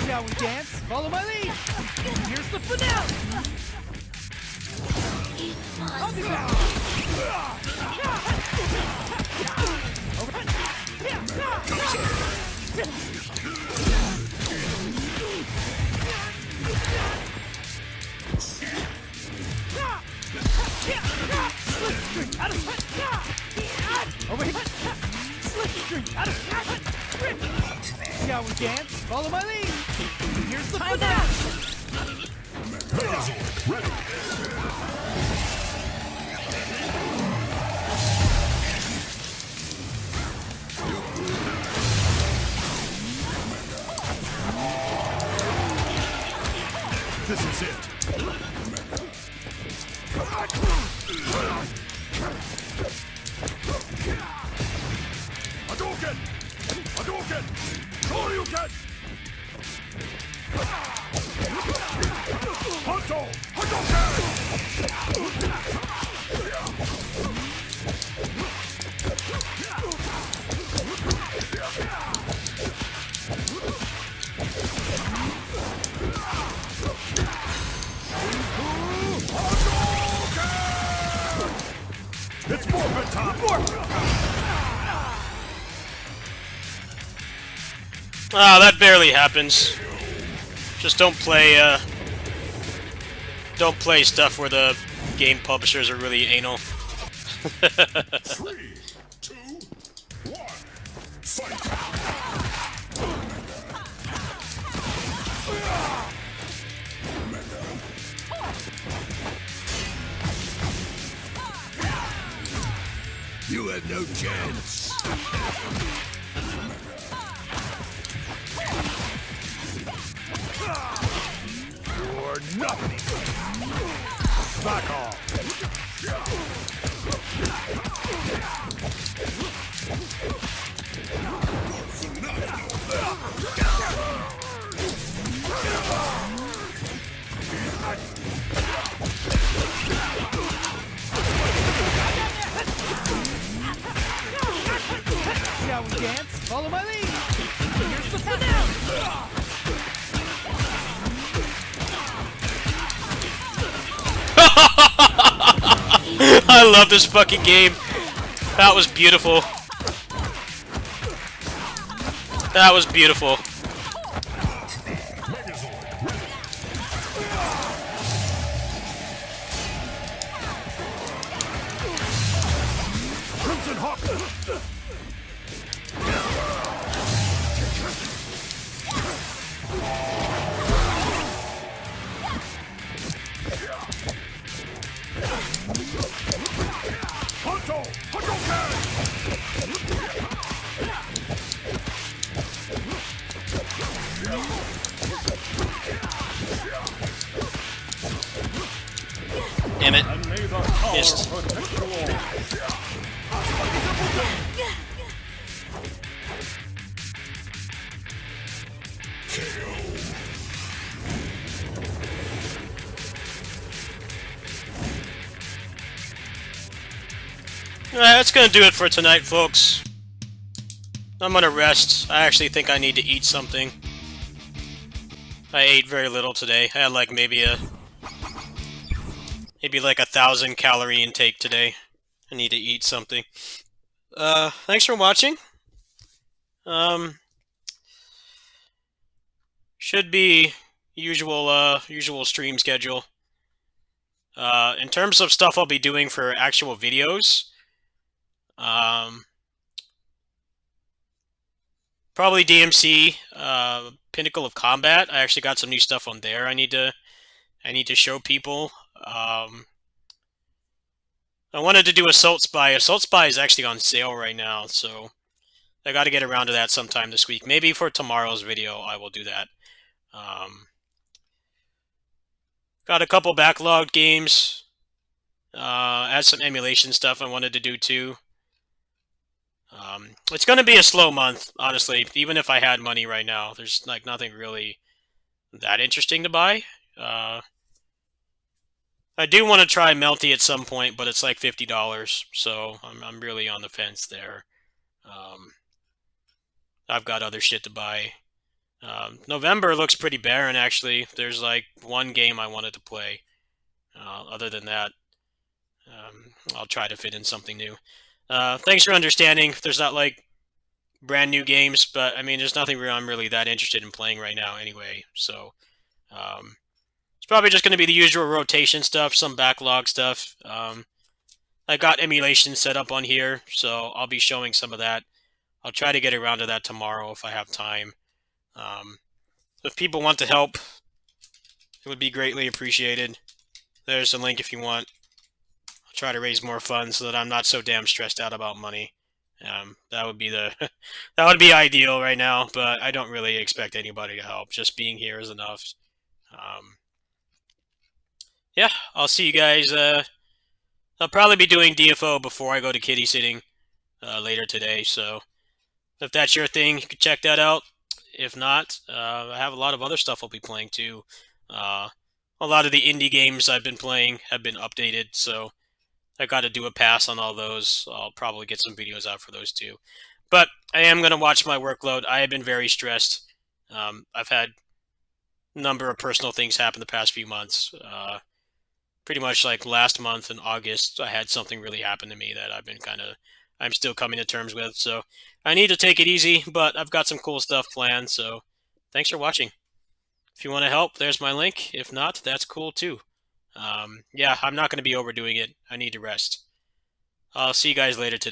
Shall we dance? Follow my lead! Here's the finale! I'll be back! Slipstream! Out of over here! Slipstream! Out of shall we dance? Follow my lead! Here's the finale! Ready. This is it. Hadouken! Hadouken! Shoryuken! Honto! Hadouken! It's morphin' time! Ah, that barely happens. Just don't play stuff where the game publishers are really anal. 3, 2, 1, fight! You have no chance. You're nothing. Back off. Shall we dance? Follow my lead! Here's the finale! I love this fucking game. That was beautiful. That was beautiful. Crimson Hawk! Honto! Hadouken! Damn it. And may the power Missed. protect you all. Alright, that's gonna do it for tonight, folks. I'm gonna rest. I actually think I need to eat something. I ate very little today. I had like maybe like 1,000 calorie intake today. I need to eat something. Thanks for watching. Should be usual stream schedule. In terms of stuff I'll be doing for actual videos, probably DMC, Pinnacle of Combat. I actually got some new stuff on there. I need to show people. I wanted to do Assault Spy. Assault Spy is actually on sale right now, so I got to get around to that sometime this week. Maybe for tomorrow's video, I will do that. Got a couple backlogged games. Add some emulation stuff I wanted to do too. It's going to be a slow month, honestly. Even if I had money right now, there's like nothing really that interesting to buy. I do want to try Melty at some point, but it's like $50, so I'm really on the fence there. I've got other shit to buy. November looks pretty barren, actually. There's like one game I wanted to play. Other than that, I'll try to fit in something new. Thanks for understanding. There's not like brand new games, but I mean, there's nothing I'm really that interested in playing right now anyway. So it's probably just going to be the usual rotation stuff, some backlog stuff. I got emulation set up on here, so I'll be showing some of that. I'll try to get around to that tomorrow if I have time. If people want to help, it would be greatly appreciated. There's a link if you want. I'll try to raise more funds so that I'm not so damn stressed out about money. That would be that would be ideal right now, but I don't really expect anybody to help. Just being here is enough. Yeah, I'll see you guys. I'll probably be doing DFO before I go to kitty sitting later today, so if that's your thing, you can check that out. If not, I have a lot of other stuff I'll be playing too. A lot of the indie games I've been playing have been updated, so I got to do a pass on all those. I'll probably get some videos out for those too. But I am going to watch my workload. I have been very stressed. I've had a number of personal things happen the past few months. Pretty much like last month in August, I had something really happen to me that I'm still coming to terms with. So I need to take it easy, but I've got some cool stuff planned. So thanks for watching. If you want to help, there's my link. If not, that's cool too. Yeah, I'm not going to be overdoing it. I need to rest. I'll see you guys later today.